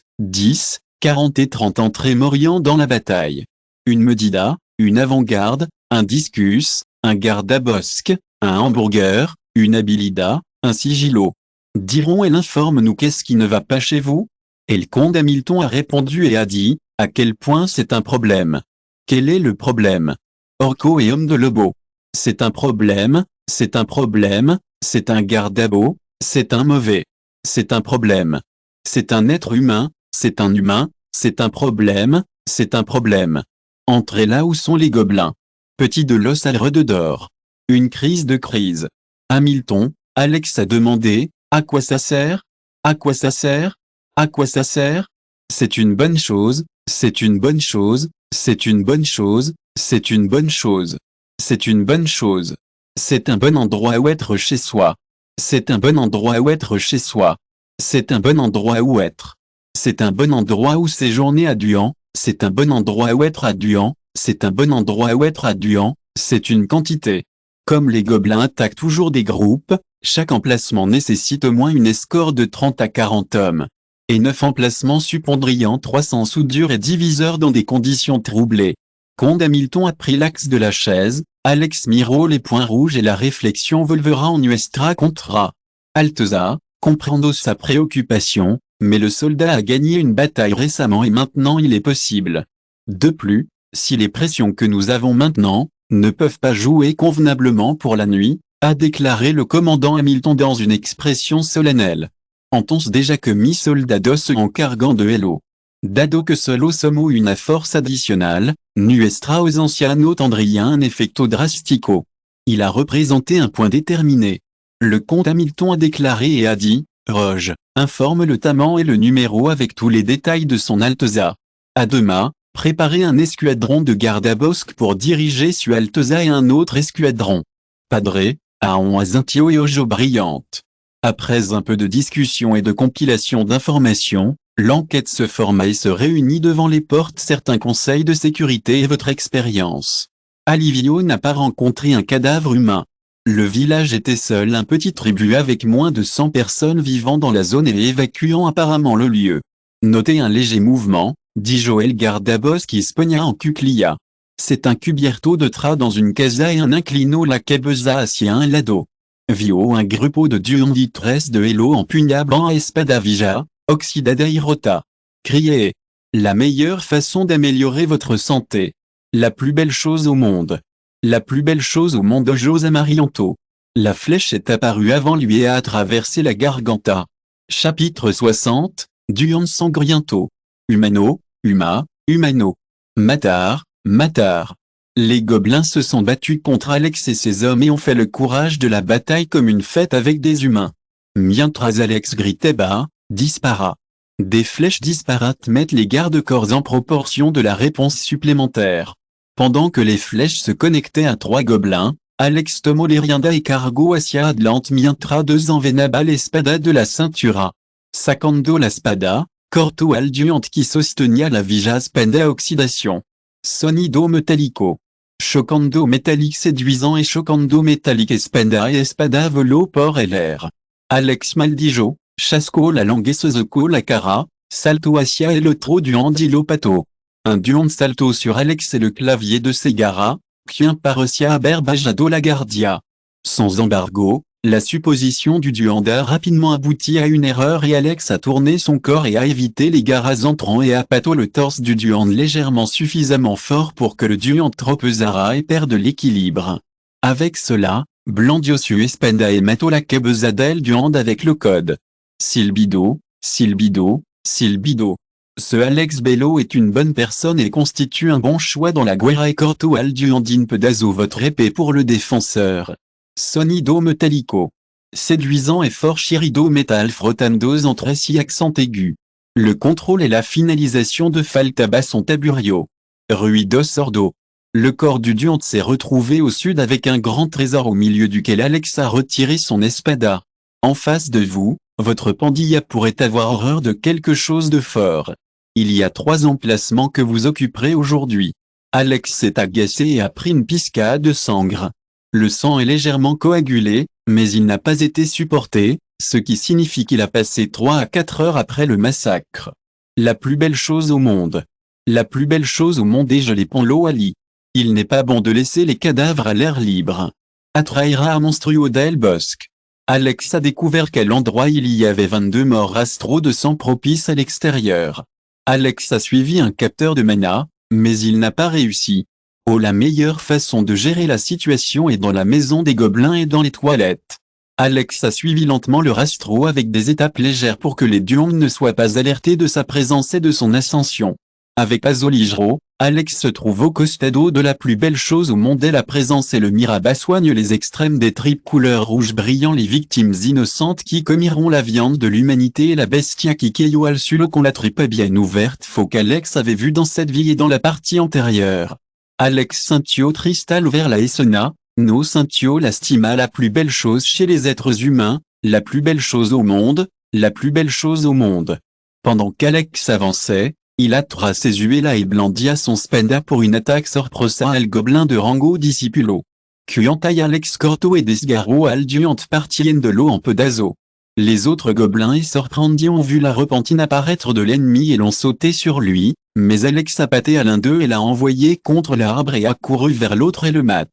40 et 30 entrées Moriant dans la bataille. Une Medida, une avant-garde, un discus, un garde-à-bosque, un hamburger, une habilida, un sigillo. Diront elle informe-nous qu'est-ce qui ne va pas chez vous? Et le comte Hamilton a répondu et a dit, à quel point c'est un problème. Quel est le problème? Orco et homme de lobo. C'est un problème, c'est un problème, c'est un garde-à-beau, c'est un mauvais. C'est un problème. C'est un être humain, c'est un humain, c'est un problème, c'est un problème. Entrez là où sont les gobelins. Petit de l'os à de d'or. Une crise de crise. Hamilton, Alex a demandé, à quoi ça sert? À quoi ça sert? À quoi ça sert? C'est une bonne chose, c'est une bonne chose, c'est une bonne chose, c'est une bonne chose. C'est une bonne chose. C'est un bon endroit où être chez soi. C'est un bon endroit où être chez soi. C'est un bon endroit où être. C'est un bon endroit où séjourner à Duan. C'est un bon endroit où être à Duan. C'est un bon endroit où être à Duan. C'est une quantité. Comme les gobelins attaquent toujours des groupes, chaque emplacement nécessite au moins une escorte de 30 à 40 hommes. Et 9 emplacements suppondriant 300 soudures et diviseurs dans des conditions troublées. Comte Hamilton a pris l'axe de la chaise, Alex Miro les points rouges et la réflexion volvera en nuestra contra. Alteza, comprendo sa préoccupation, mais le soldat a gagné une bataille récemment et maintenant il est possible. De plus, si les pressions que nous avons maintenant, ne peuvent pas jouer convenablement pour la nuit, a déclaré le commandant Hamilton dans une expression solennelle. Entons déjà que mi soldados en cargant de hello. Dado que solo somos una force additionnelle, nuestra ausencia no tendría un efecto drastico. Il a représenté un point déterminé. Le comte Hamilton a déclaré et a dit, Roge, informe le taman et le numéro avec tous les détails de son Alteza. À demain, préparez un escadron de garde-à-bosque pour diriger sur Alteza et un autre escadron. Padre, à Azintio et Ojo brillante. Après un peu de discussion et de compilation d'informations, l'enquête se forma et se réunit devant les portes certains conseils de sécurité et votre expérience. Alivio n'a pas rencontré un cadavre humain. Le village était seul un petit tribu avec moins de 100 personnes vivant dans la zone et évacuant apparemment le lieu. Notez un léger mouvement, dit Joël Garda-Bosque qui spogna en cuclia. C'est un cubierto de tra dans une casa et un inclino la cabeza hacia un lado. Vio un grupo de duanditres de hello empugnable en espada vija, oxidada y rota. Criez. La meilleure façon d'améliorer votre santé. La plus belle chose au monde. La plus belle chose au monde José Marianto. La flèche est apparue avant lui et a traversé la garganta. Chapitre 60, Duan Sangriento. Humano, Huma, Humano. Matar, Matar. Les gobelins se sont battus contre Alex et ses hommes et ont fait le courage de la bataille comme une fête avec des humains. Mientras Alex gritait bas, dispara. Des flèches disparates mettent les garde-corps en proportion de la réponse supplémentaire. Pendant que les flèches se connectaient à 3 gobelins, Alex tomó l'erienda et cargo hacia adelante mientras deux envenaba l'espada de la cintura. Sacando la spada, corto al duante qui sostenía la vija spenda oxydation. Sonido metallico. Chocando métallique séduisant et chocando métallique espenda et espada volo por el air. Alex maldijo, chasco la langue et sozoco la cara, salto hacia el otro duandilo pato. Un duand salto sur Alex et le clavier de Segara, quien parecía haber bajado la guardia. Sans embargo, La supposition du duende a rapidement abouti à une erreur et Alex a tourné son corps et a évité les garas entrants et a pataué le torse du duende légèrement suffisamment fort pour que le duende tropezara et perde l'équilibre. Avec cela, Blandiosu Espenda et Mato la Kebezadel duende avec le code. Silbido, Silbido, Silbido. Ce Alex Bello est une bonne personne et constitue un bon choix dans la guerra et corto al duandin pedazo votre épée pour le défenseur. Sonido metallico. Séduisant et fort chirido metal frottandos entre si accent aigu. Le contrôle et la finalisation de Faltaba sont taburio. Ruido sordo. Le corps du duende s'est retrouvé au sud avec un grand trésor au milieu duquel Alex a retiré son espada. En face de vous, votre pandilla pourrait avoir horreur de quelque chose de fort. Il y a 3 emplacements que vous occuperez aujourd'hui. Alex s'est agacé et a pris une piscade de sangre. Le sang est légèrement coagulé, mais il n'a pas été supporté, ce qui signifie qu'il a passé 3 à 4 heures après le massacre. La plus belle chose au monde. La plus belle chose au monde est gelé Ponlo Ali. Il n'est pas bon de laisser les cadavres à l'air libre. Atraira monstruo del bosque. Alex a découvert qu'à l'endroit il y avait 22 morts astro de sang propice à l'extérieur. Alex a suivi un capteur de mana, mais il n'a pas réussi. Oh, la meilleure façon de gérer la situation est dans la maison des gobelins et dans les toilettes. Alex a suivi lentement le rastro avec des étapes légères pour que les duendes ne soient pas alertés de sa présence et de son ascension. Avec Azoligro, Alex se trouve au costado de la plus belle chose au monde et la présence et le miraba soignent les extrêmes des tripes couleur rouge brillant les victimes innocentes qui commiront la viande de l'humanité et la bestia qui cueillot al sulo con la tripe bien ouverte faut qu'Alex avait vu dans cette vie et dans la partie antérieure. Alex Cintio Tristal vers la Essena, no Cintio lastima la plus belle chose chez les êtres humains, la plus belle chose au monde, la plus belle chose au monde. Pendant qu'Alex avançait, il attra ses uela et blandia son spenda pour une attaque sorprosa al gobelin de Rango Discipulo. Cuantai Alex Corto et Desgaro al duant partien de l'eau en pedazo. Les autres gobelins et sorprendi ont vu la repentine apparaître de l'ennemi et l'ont sauté sur lui, mais Alex a pâté à l'un d'eux et l'a envoyé contre l'arbre et a couru vers l'autre et le mat.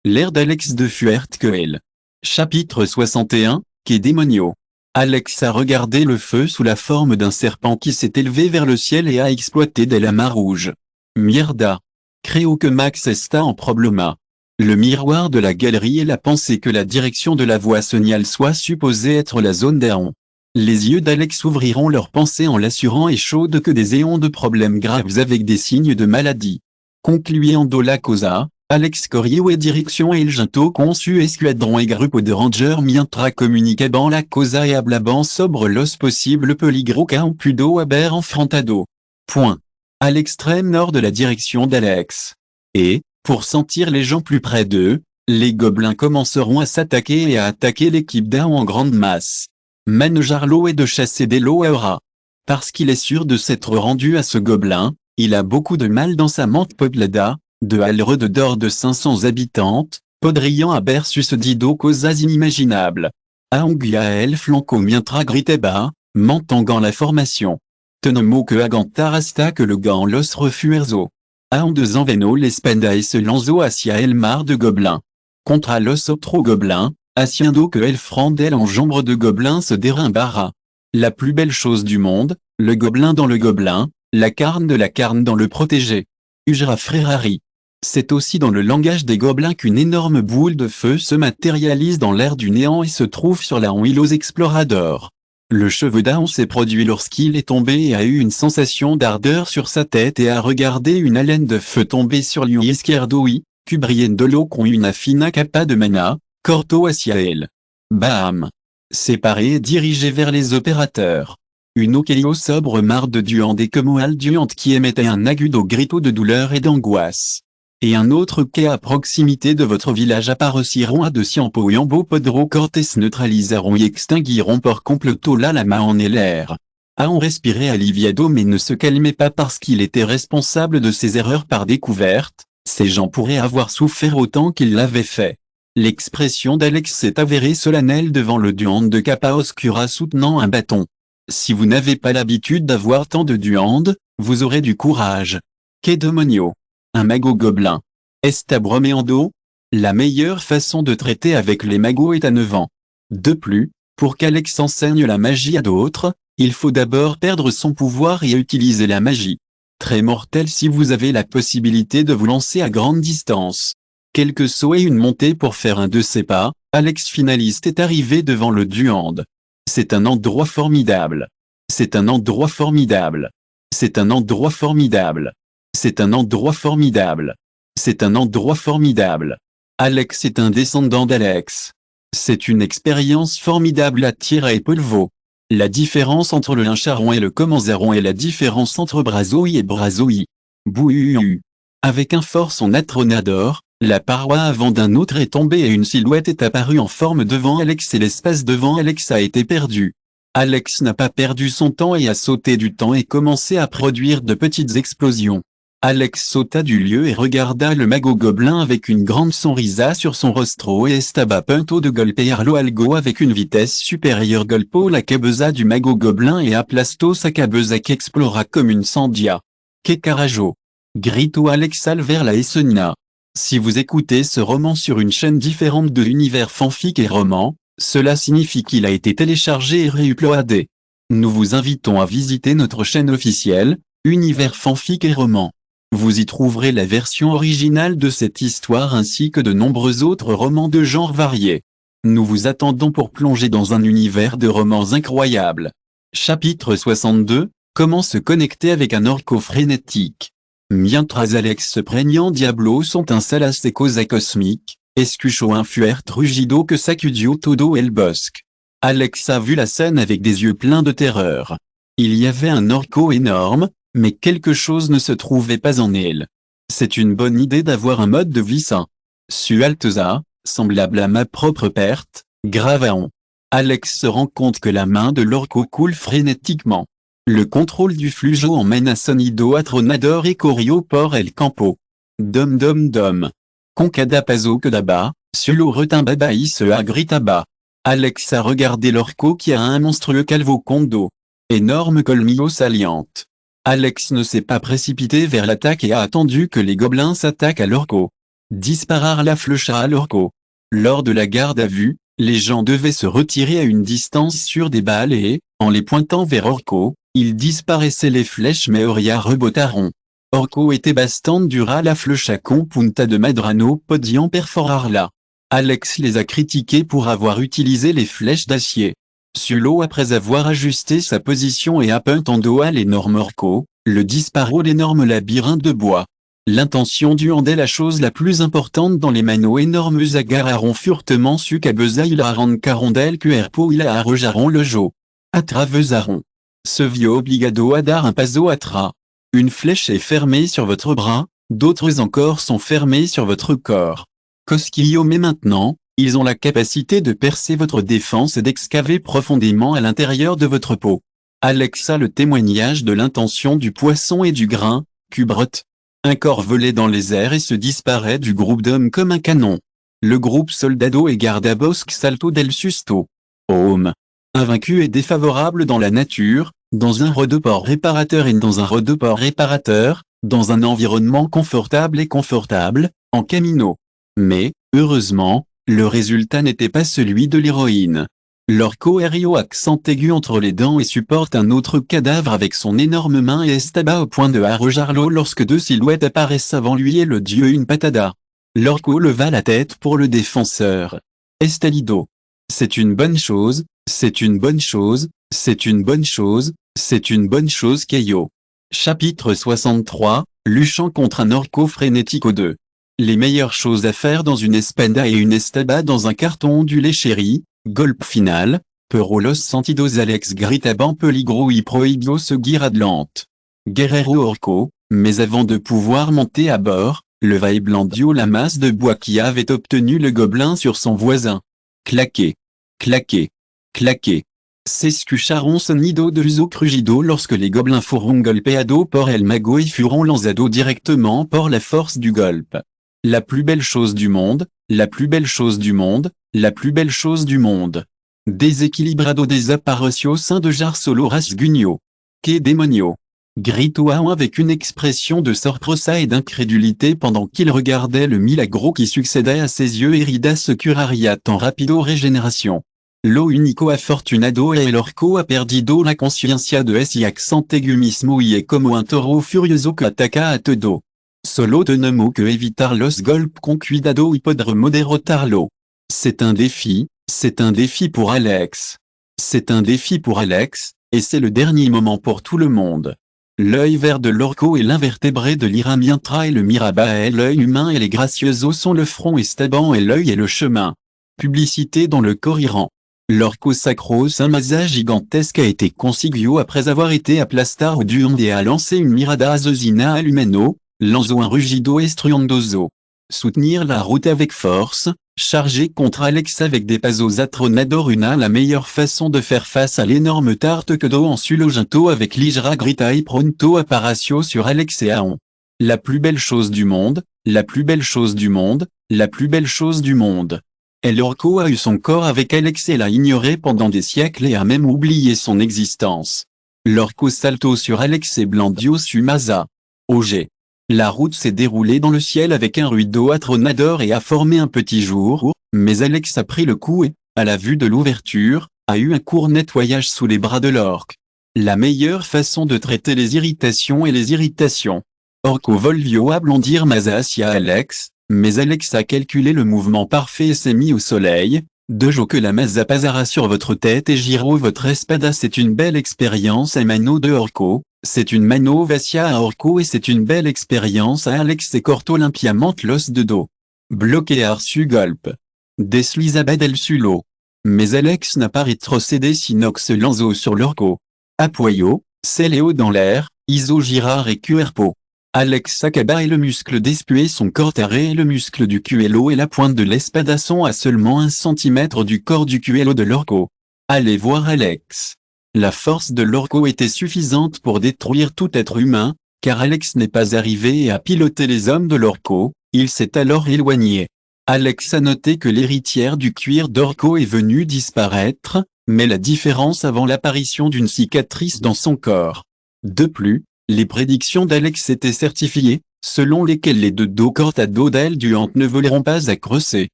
L'air d'Alex de Fuertequel. Chapitre 61, Quai démonio. Alex a regardé le feu sous la forme d'un serpent qui s'est élevé vers le ciel et a exploité des lamas rouges. Mierda. Creo que Max está en problema. Le miroir de la galerie et la pensée que la direction de la voie soniale soit supposée être la zone d'Aon. Les yeux d'Alex ouvriront leur pensée en l'assurant et chaude que des éons de problèmes graves avec des signes de maladie. Concluyendo la cosa, Alex Corio et direction El Ginto conçu escuadron et grupo de rangers mientras comunicaban la cosa et hablaban sobre los possibles peligros qu'un pudo haber enfrentado. Point. À l'extrême nord de la direction d'Alex. Et, pour sentir les gens plus près d'eux, les gobelins commenceront à s'attaquer et à attaquer l'équipe d'Aon en grande masse. Manejarlo est de chasser des Loaura. Parce qu'il est sûr de s'être rendu à ce gobelin, il a beaucoup de mal dans sa mente poblada, de Alre de d'or de 500 habitantes, podriant à versus dido cosas inimaginables. Aonguael flanco mientra griteba, mentangant la formation. Tenomo que agantar hasta que le gant los refuerzo. Aon de zanveno l'espenda et se lanzo hacia el mar de gobelins. Contra los otro gobelins, haciendo que el frandel enjambre de gobelins se dérimbara. La plus belle chose du monde, le gobelin dans le gobelin, la carne de la carne dans le protégé. Ujra Frerari. C'est aussi dans le langage des gobelins qu'une énorme boule de feu se matérialise dans l'air du néant et se trouve sur la Huilos Explorador. Le cheveu d'Aon s'est produit lorsqu'il est tombé et a eu une sensation d'ardeur sur sa tête et a regardé une haleine de feu tomber sur lui Izquierdoi, cubriendolo con una fina capa de mana, corto hacia el. Bam. Séparé et dirigé vers les opérateurs. Une okelio sobre marre de duande et como al duante qui émettait un agudo grito de douleur et d'angoisse. Et un autre quai à proximité de votre village apparociront à de Ciampo Yambo Podro Cortes neutraliseront et extinguiront por completo la lama en l'air. Aon respirait aliviado mais ne se calmait pas parce qu'il était responsable de ses erreurs par découverte, ces gens pourraient avoir souffert autant qu'ils l'avaient fait. L'expression d'Alex s'est avérée solennelle devant le duande de Capa Oscura soutenant un bâton. Si vous n'avez pas l'habitude d'avoir tant de duandes, vous aurez du courage. Quai démonio. Un mago gobelin. Est abromeando. La meilleure façon de traiter avec les magos est à 9 ans. De plus, pour qu'Alex enseigne la magie à d'autres, il faut d'abord perdre son pouvoir et utiliser la magie. Très mortel si vous avez la possibilité de vous lancer à grande distance. Quelques sauts et une montée pour faire un de ses pas, Alex finaliste est arrivé devant le Duende. C'est un endroit formidable. C'est un endroit formidable. C'est un endroit formidable. C'est un endroit formidable. C'est un endroit formidable. Alex est un descendant d'Alex. C'est une expérience formidable à tir et Polvo. La différence entre le Lincharon et le Commenzaron est la différence entre Brazoï et Brazoï. Bouhu. Avec un fort son atronador, la paroi avant d'un autre est tombée et une silhouette est apparue en forme devant Alex et l'espace devant Alex a été perdu. Alex n'a pas perdu son temps et a sauté du temps et commencé à produire de petites explosions. Alex sauta du lieu et regarda le mago gobelin avec une grande sonrisa sur son rostro et estaba punto de golpearlo algo avec une vitesse supérieure golpo la cabeza du mago gobelin et aplasto sa cabeza qu'explora comme une sandia. Que carajo! Grito Alex al vers la Essenia. Si vous écoutez ce roman sur une chaîne différente de l'univers fanfic et roman, cela signifie qu'il a été téléchargé et réuploadé. Nous vous invitons à visiter notre chaîne officielle, Univers fanfic et roman. Vous y trouverez la version originale de cette histoire ainsi que de nombreux autres romans de genres variés. Nous vous attendons pour plonger dans un univers de romans incroyables. Chapitre 62, comment se connecter avec un orco frénétique. Mientras Alex pregnant Diablo sont un salas et cosa cosmique, escucho un fuert rugido que sacudio todo el bosque. Alex a vu la scène avec des yeux pleins de terreur. Il y avait un orco énorme, mais quelque chose ne se trouvait pas en elle. C'est une bonne idée d'avoir un mode de vie sain. Sualteza, semblable à ma propre perte, Gravaon. Alex se rend compte que la main de l'orco coule frénétiquement. Le contrôle du flujo emmène à Sonido Atronador et Corio por el campo. Dom dom dom. Concada paso que d'aba, sulo retimbabaï se agritaba. Alex a regardé l'orco qui a un monstrueux calvo condo. Énorme colmillo saliente. Alex ne s'est pas précipité vers l'attaque et a attendu que les gobelins s'attaquent à l'orco. Disparar la flecha à l'orco. Lors de la garde à vue, les gens devaient se retirer à une distance sûre des balles et, en les pointant vers Orco, ils disparaissaient les flèches mais Oria rebotaron. Orco était bastante dura la flecha con punta de Madrano podiant perforarla. Alex les a critiqués pour avoir utilisé les flèches d'acier. Sulo après avoir ajusté sa position et apuntando à l'énorme Orco, le disparo l'énorme labyrinthe de bois. L'intention du hand est la chose la plus importante dans les manos énormes agarraron furtement su cabeza il arrancaron del cuerpo il arrojaron le jo. Atravesaron. Ce vieux obligado a dar un paso atra. Une flèche est fermée sur votre bras, d'autres encore sont fermées sur votre corps. Cosquillo mais maintenant, ils ont la capacité de percer votre défense et d'excaver profondément à l'intérieur de votre peau. Alexa le témoignage de l'intention du poisson et du grain, Cubrot. Un corps volait dans les airs et se disparaît du groupe d'hommes comme un canon. Le groupe Soldado et Guardabosque Salto del Susto. Home. Invaincu et défavorable dans la nature, dans un redeport réparateur et dans un redeport réparateur, dans un environnement confortable et confortable, en camino. Mais, heureusement, le résultat n'était pas celui de l'héroïne. L'orco aéreo accent aigu entre les dents et supporte un autre cadavre avec son énorme main et estaba au point de arrojarlo lorsque deux silhouettes apparaissent avant lui et le dieu une patada. L'orco leva la tête pour le défenseur. Estalido. C'est une bonne chose, c'est une bonne chose, c'est une bonne chose, c'est une bonne chose Keio. Chapitre 63, Luchant contre un orco frénético 2. Les meilleures choses à faire dans une espada et une estaba dans un carton ondulé chéri. Golpe final, pero los sentidos Alex gritaban peligro y prohibio seguir adelante. Guerrero Orco, mais avant de pouvoir monter à bord, le vaiblandio la masse de bois qui avait obtenu le gobelin sur son voisin. Claqué. Claqué. Claqué. S'escucharon sonido de uso crugido lorsque les gobelins fueron golpeado por el mago y fueron lanzado directement por la force du golpe. La plus belle chose du monde, la plus belle chose du monde, la plus belle chose du monde. Déséquilibrado desapareció sein de jar solo rasguño. Que demonio. Gritoaon avec une expression de sorpresa et d'incrédulité pendant qu'il regardait le milagro qui succédait à ses yeux Erida se curaria en rapido régénération. Lo unico afortunado e l'orco ha perdido la conciencia de ese accentegumismo y como un toro furioso que ataca a todo. Solo tenemos que evitar los golpes con cuidado y podremos derrotarlo. C'est un défi pour Alex. C'est un défi pour Alex, et c'est le dernier moment pour tout le monde. L'œil vert de l'orco et l'invertébré de l'Iramientra et le Miraba et l'œil humain et les graciosos sont le front et Staban et l'œil et le chemin. Publicité dans le Corirant. L'orco sacro Saint-Maza gigantesque a été consiglio après avoir été aplastar au duonde et a lancé une mirada azosina al humano, lanzo un rugido estruondoso. Soutenir la route avec force, charger contre Alex avec des pasos atronador una la meilleure façon de faire face à l'énorme tarte que do en sulogento avec l'Ijra grita y pronto apparacio sur Alex et Aon. La plus belle chose du monde, la plus belle chose du monde, la plus belle chose du monde. El Orco a eu son corps avec Alex et l'a ignoré pendant des siècles et a même oublié son existence. L'Orco salto sur Alex et Blandio Sumaza. OG. La route s'est déroulée dans le ciel avec un ruido atronador et a formé un petit jour, mais Alex a pris le coup et, à la vue de l'ouverture, a eu un court nettoyage sous les bras de l'orque. La meilleure façon de traiter les irritations et les irritations. Orco volvio a blondir Maza hacia Alex, mais Alex a calculé le mouvement parfait et s'est mis au soleil. Dejo que la Maza pasara sur votre tête et giro votre espada. C'est une belle expérience à mano de Orco, c'est une mano vacia à Orco et c'est une belle expérience à Alex et Corto limpiamente los de dos. Bloquear su golpe. Deslizabad el sulo. Mais Alex n'a pas rétrocédé sinox lanzo sur l'Orco. Apoyo, Céléo dans l'air, Iso girar et cuerpo. Alex acaba et le muscle d'espuer son corps taré et le muscle du cuello et la pointe de l'espada sont à seulement 1 cm du corps du cuello de l'orco. Allez voir Alex. La force de l'orco était suffisante pour détruire tout être humain, car Alex n'est pas arrivé et a piloté les hommes de l'orco, il s'est alors éloigné. Alex a noté que l'héritière du cuir d'orco est venue disparaître, mais la différence avant l'apparition d'une cicatrice dans son corps. De plus, les prédictions d'Alex étaient certifiées, selon lesquelles les deux dos cortado d'elle duante ne voleront pas à creuser.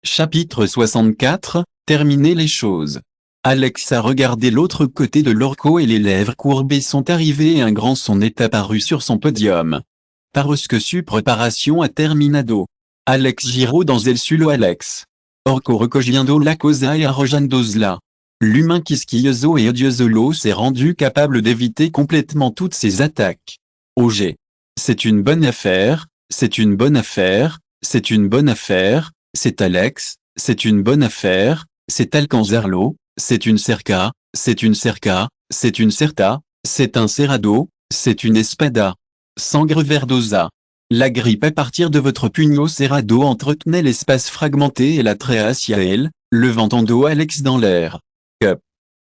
Chapitre 64, terminer les choses. Alex a regardé l'autre côté de l'orco et les lèvres courbées sont arrivées et un grand son est apparu sur son podium. Parusque su preparación a terminado. Alex giro dans el sulo Alex. Orco recogiendo la cosa y arrojandosla. L'humain quisquilloso et odiosolo s'est rendu capable d'éviter complètement toutes ces attaques. OG. C'est une bonne affaire, c'est une bonne affaire, c'est une bonne affaire, c'est Alex, c'est une bonne affaire, c'est Alcanzarlo, c'est une cerca, c'est une cerca, c'est une certa, c'est un cerrado, c'est une espada. Sangre verdosa. La grippe à partir de votre pugno cerrado entretenait l'espace fragmenté et la tréa hacia elle, levantando Alex dans l'air.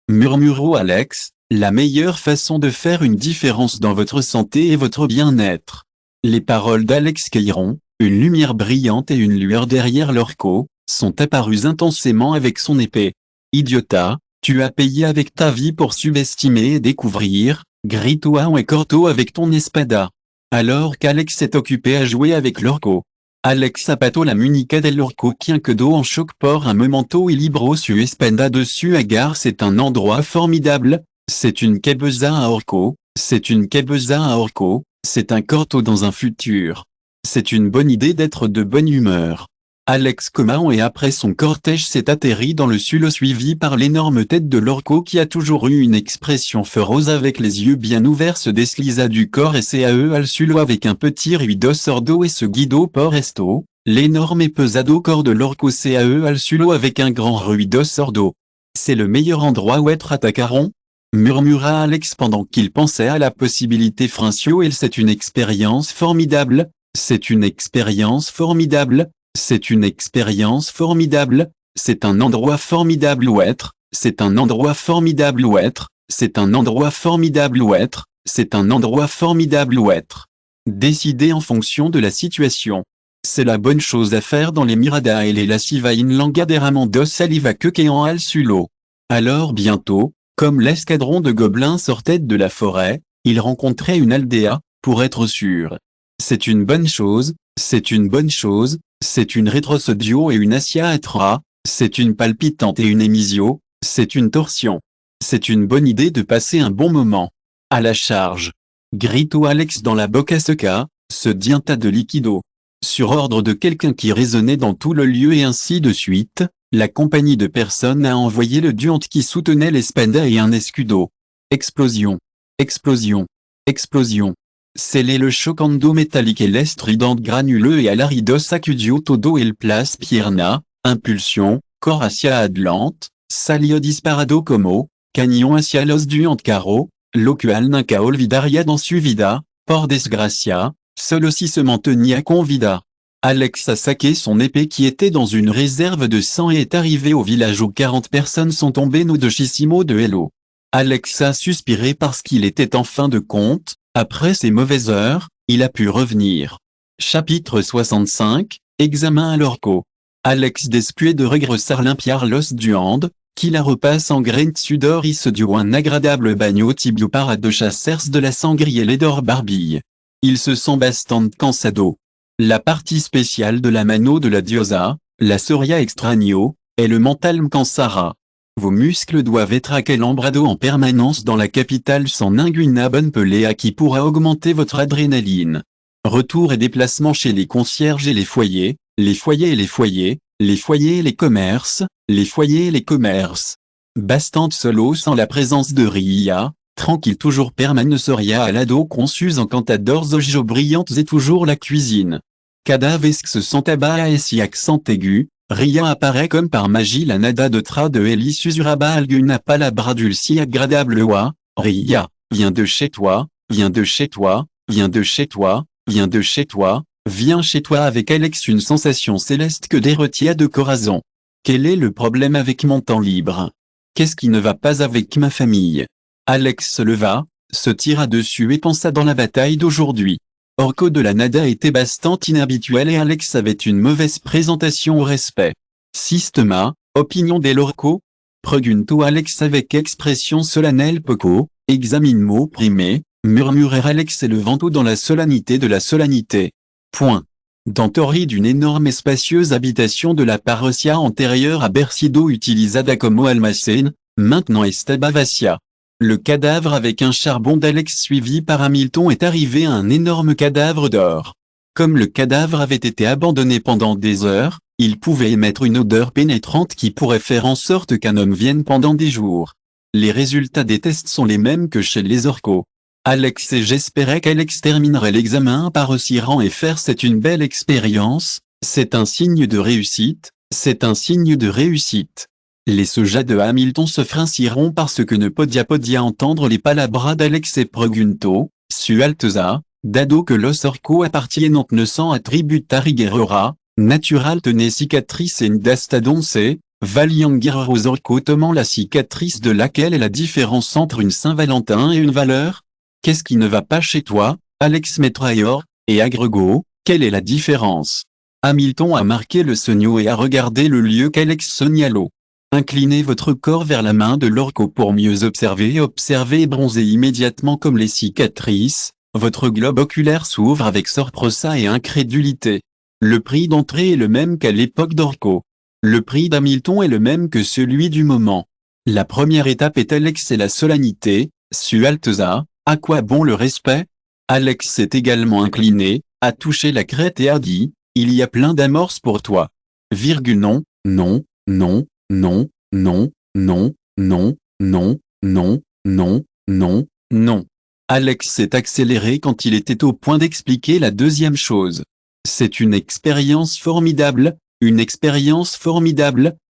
Murmuro Alex, la meilleure façon de faire une différence dans votre santé et votre bien-être. Les paroles d'Alex Queiron, une lumière brillante et une lueur derrière l'orco, sont apparues intensément avec son épée. Idiota, tu as payé avec ta vie pour subestimer et découvrir, grito Aon et Corto avec ton espada. Alors qu'Alex est occupé à jouer avec l'orco. Alex zapato la muñeca del orco quien quedó en choc por un momento y libro su espada dessus agar. C'est un endroit formidable, c'est une cabeza à orco, c'est une cabeza à orco, c'est un corto dans un futur. C'est une bonne idée d'être de bonne humeur. Alex Comaon et après son cortège s'est atterri dans le sulo suivi par l'énorme tête de l'orco qui a toujours eu une expression feroce avec les yeux bien ouverts se desliza du corps et CAE al sulo avec un petit ruido sordo et se guido por esto, l'énorme et pesado corps de l'orco CAE al sulo avec un grand ruido sordo. C'est le meilleur endroit où être attaquaron? Murmura Alex pendant qu'il pensait à la possibilité Frincio et c'est une expérience formidable, c'est une expérience formidable. C'est une expérience formidable, c'est un endroit formidable où être, c'est un endroit formidable où être, c'est un endroit formidable où être, c'est un endroit formidable où être. Décider en fonction de la situation. C'est la bonne chose à faire dans les Mirada et les Lasciva in Langaderamando Saliva Quequean al Sulo. Alors bientôt, comme l'escadron de gobelins sortait de la forêt, il rencontrait une aldea, pour être sûr. C'est une bonne chose, c'est une bonne chose. C'est une rétrosodio et une Asia Atra, c'est une palpitante et une émisio, C'est une torsion. C'est une bonne idée de passer un bon moment. À la charge. Grito Alex dans la Bocasca, se dit un tas de liquido. Sur ordre de quelqu'un qui résonnait dans tout le lieu et ainsi de suite, la compagnie de personnes a envoyé le duante qui soutenait l'espada et un escudo. Explosion. Explosion. Explosion. Scellé le chocando métallique et l'estridente granuleux et alaridos accudio todo el place pierna, impulsion, cor hacia adelante, salio disparado como, cagnon hacia los duante caro, locual nunca olvidaria dans su vida, por desgracia, seul aussi se mantenía con vida. Alex a saqué son épée qui était dans une réserve de sang et est arrivé au village où 40 personnes sont tombées nudocissimo de hello. Alex a suspiré parce qu'il était en fin de compte, après ces mauvaises heures, il a pu revenir. Chapitre 65, Examen à l'orco. Alex después de regresar limpiar los duande, qui la repasse en grain sudor y se dio un agradable bagno tibio para de chassers de la sangrie et l'edor barbille. Il se sent bastant cansado. La partie spéciale de la mano de la diosa, la soria extraño, est le mental cansara. Vos muscles doivent être acalambrado en permanence dans la capitale sans ninguna bonne pelea qui pourra augmenter votre adrénaline. Retour et déplacement chez les concierges et les foyers, les foyers et les foyers, les foyers et les commerces, les foyers et les commerces. Bastante solo sans la présence de Ria, tranquille toujours permaneceria à l'ado conçus en cantadors ojo brillantes et toujours la cuisine. Cadavesque se sent tabac et si accent aigu, Ria apparaît comme par magie la nada de tra de Eli susuraba alguna palabra dulci agradable oa, Ria, viens de chez toi, viens de chez toi, viens de chez toi, viens de chez toi, viens chez toi avec Alex une sensation céleste que déretia de corazon. Quel est le problème avec mon temps libre? Qu'est-ce qui ne va pas avec ma famille? Alex se leva, se tira dessus et pensa dans la bataille d'aujourd'hui. Orco de la nada était bastant inhabituel et Alex avait une mauvaise présentation au respect. Systema, opinion del orco? Pregunto Alex avec expression solennelle poco, examine mot primé, murmurait Alex élevant tout dans la solennité de la solennité. Point. Dans Tori d'une énorme et spacieuse habitation de la parroquia antérieure à Bercido utilisada como almacén, maintenant estaba vacía. Le cadavre avec un charbon d'Alex suivi par Hamilton est arrivé à un énorme cadavre d'or. Comme le cadavre avait été abandonné pendant des heures, il pouvait émettre une odeur pénétrante qui pourrait faire en sorte qu'un homme vienne pendant des jours. Les résultats des tests sont les mêmes que chez les orcos. Alex et j'espérais qu'Alex terminerait l'examen par aussi rang et faire c'est une belle expérience, c'est un signe de réussite, c'est un signe de réussite. Les sojas de Hamilton se frinciront parce que ne podia entendre les palabras d'Alex et Pregunto, su alteza, dado que los orcos appartiennent ne sans attributari guerrera, natural tenez cicatrice en dastadonce, valiant guerreros orcos tomant la cicatrice de laquelle est la différence entre une Saint-Valentin et une valeur? Qu'est-ce qui ne va pas chez toi, Alex Metrayor, et Agrego, quelle est la différence? Hamilton a marqué le sogno et a regardé le lieu qu'Alex segnalo. Inclinez votre corps vers la main de l'orco pour mieux observer et bronzer immédiatement comme les cicatrices, votre globe oculaire s'ouvre avec surprise et incrédulité. Le prix d'entrée est le même qu'à l'époque d'Orco. Le prix d'Hamilton est le même que celui du moment. La première étape est Alex et la solennité, su alteza, à quoi bon le respect? Alex s'est également incliné, a touché la crête et a dit, il y a plein d'amorces pour toi. Virgule non, non, non. Non, non, non, non, non, non, non, non, non. Alex s'est accéléré quand il était au point d'expliquer la deuxième chose. C'est une expérience formidable,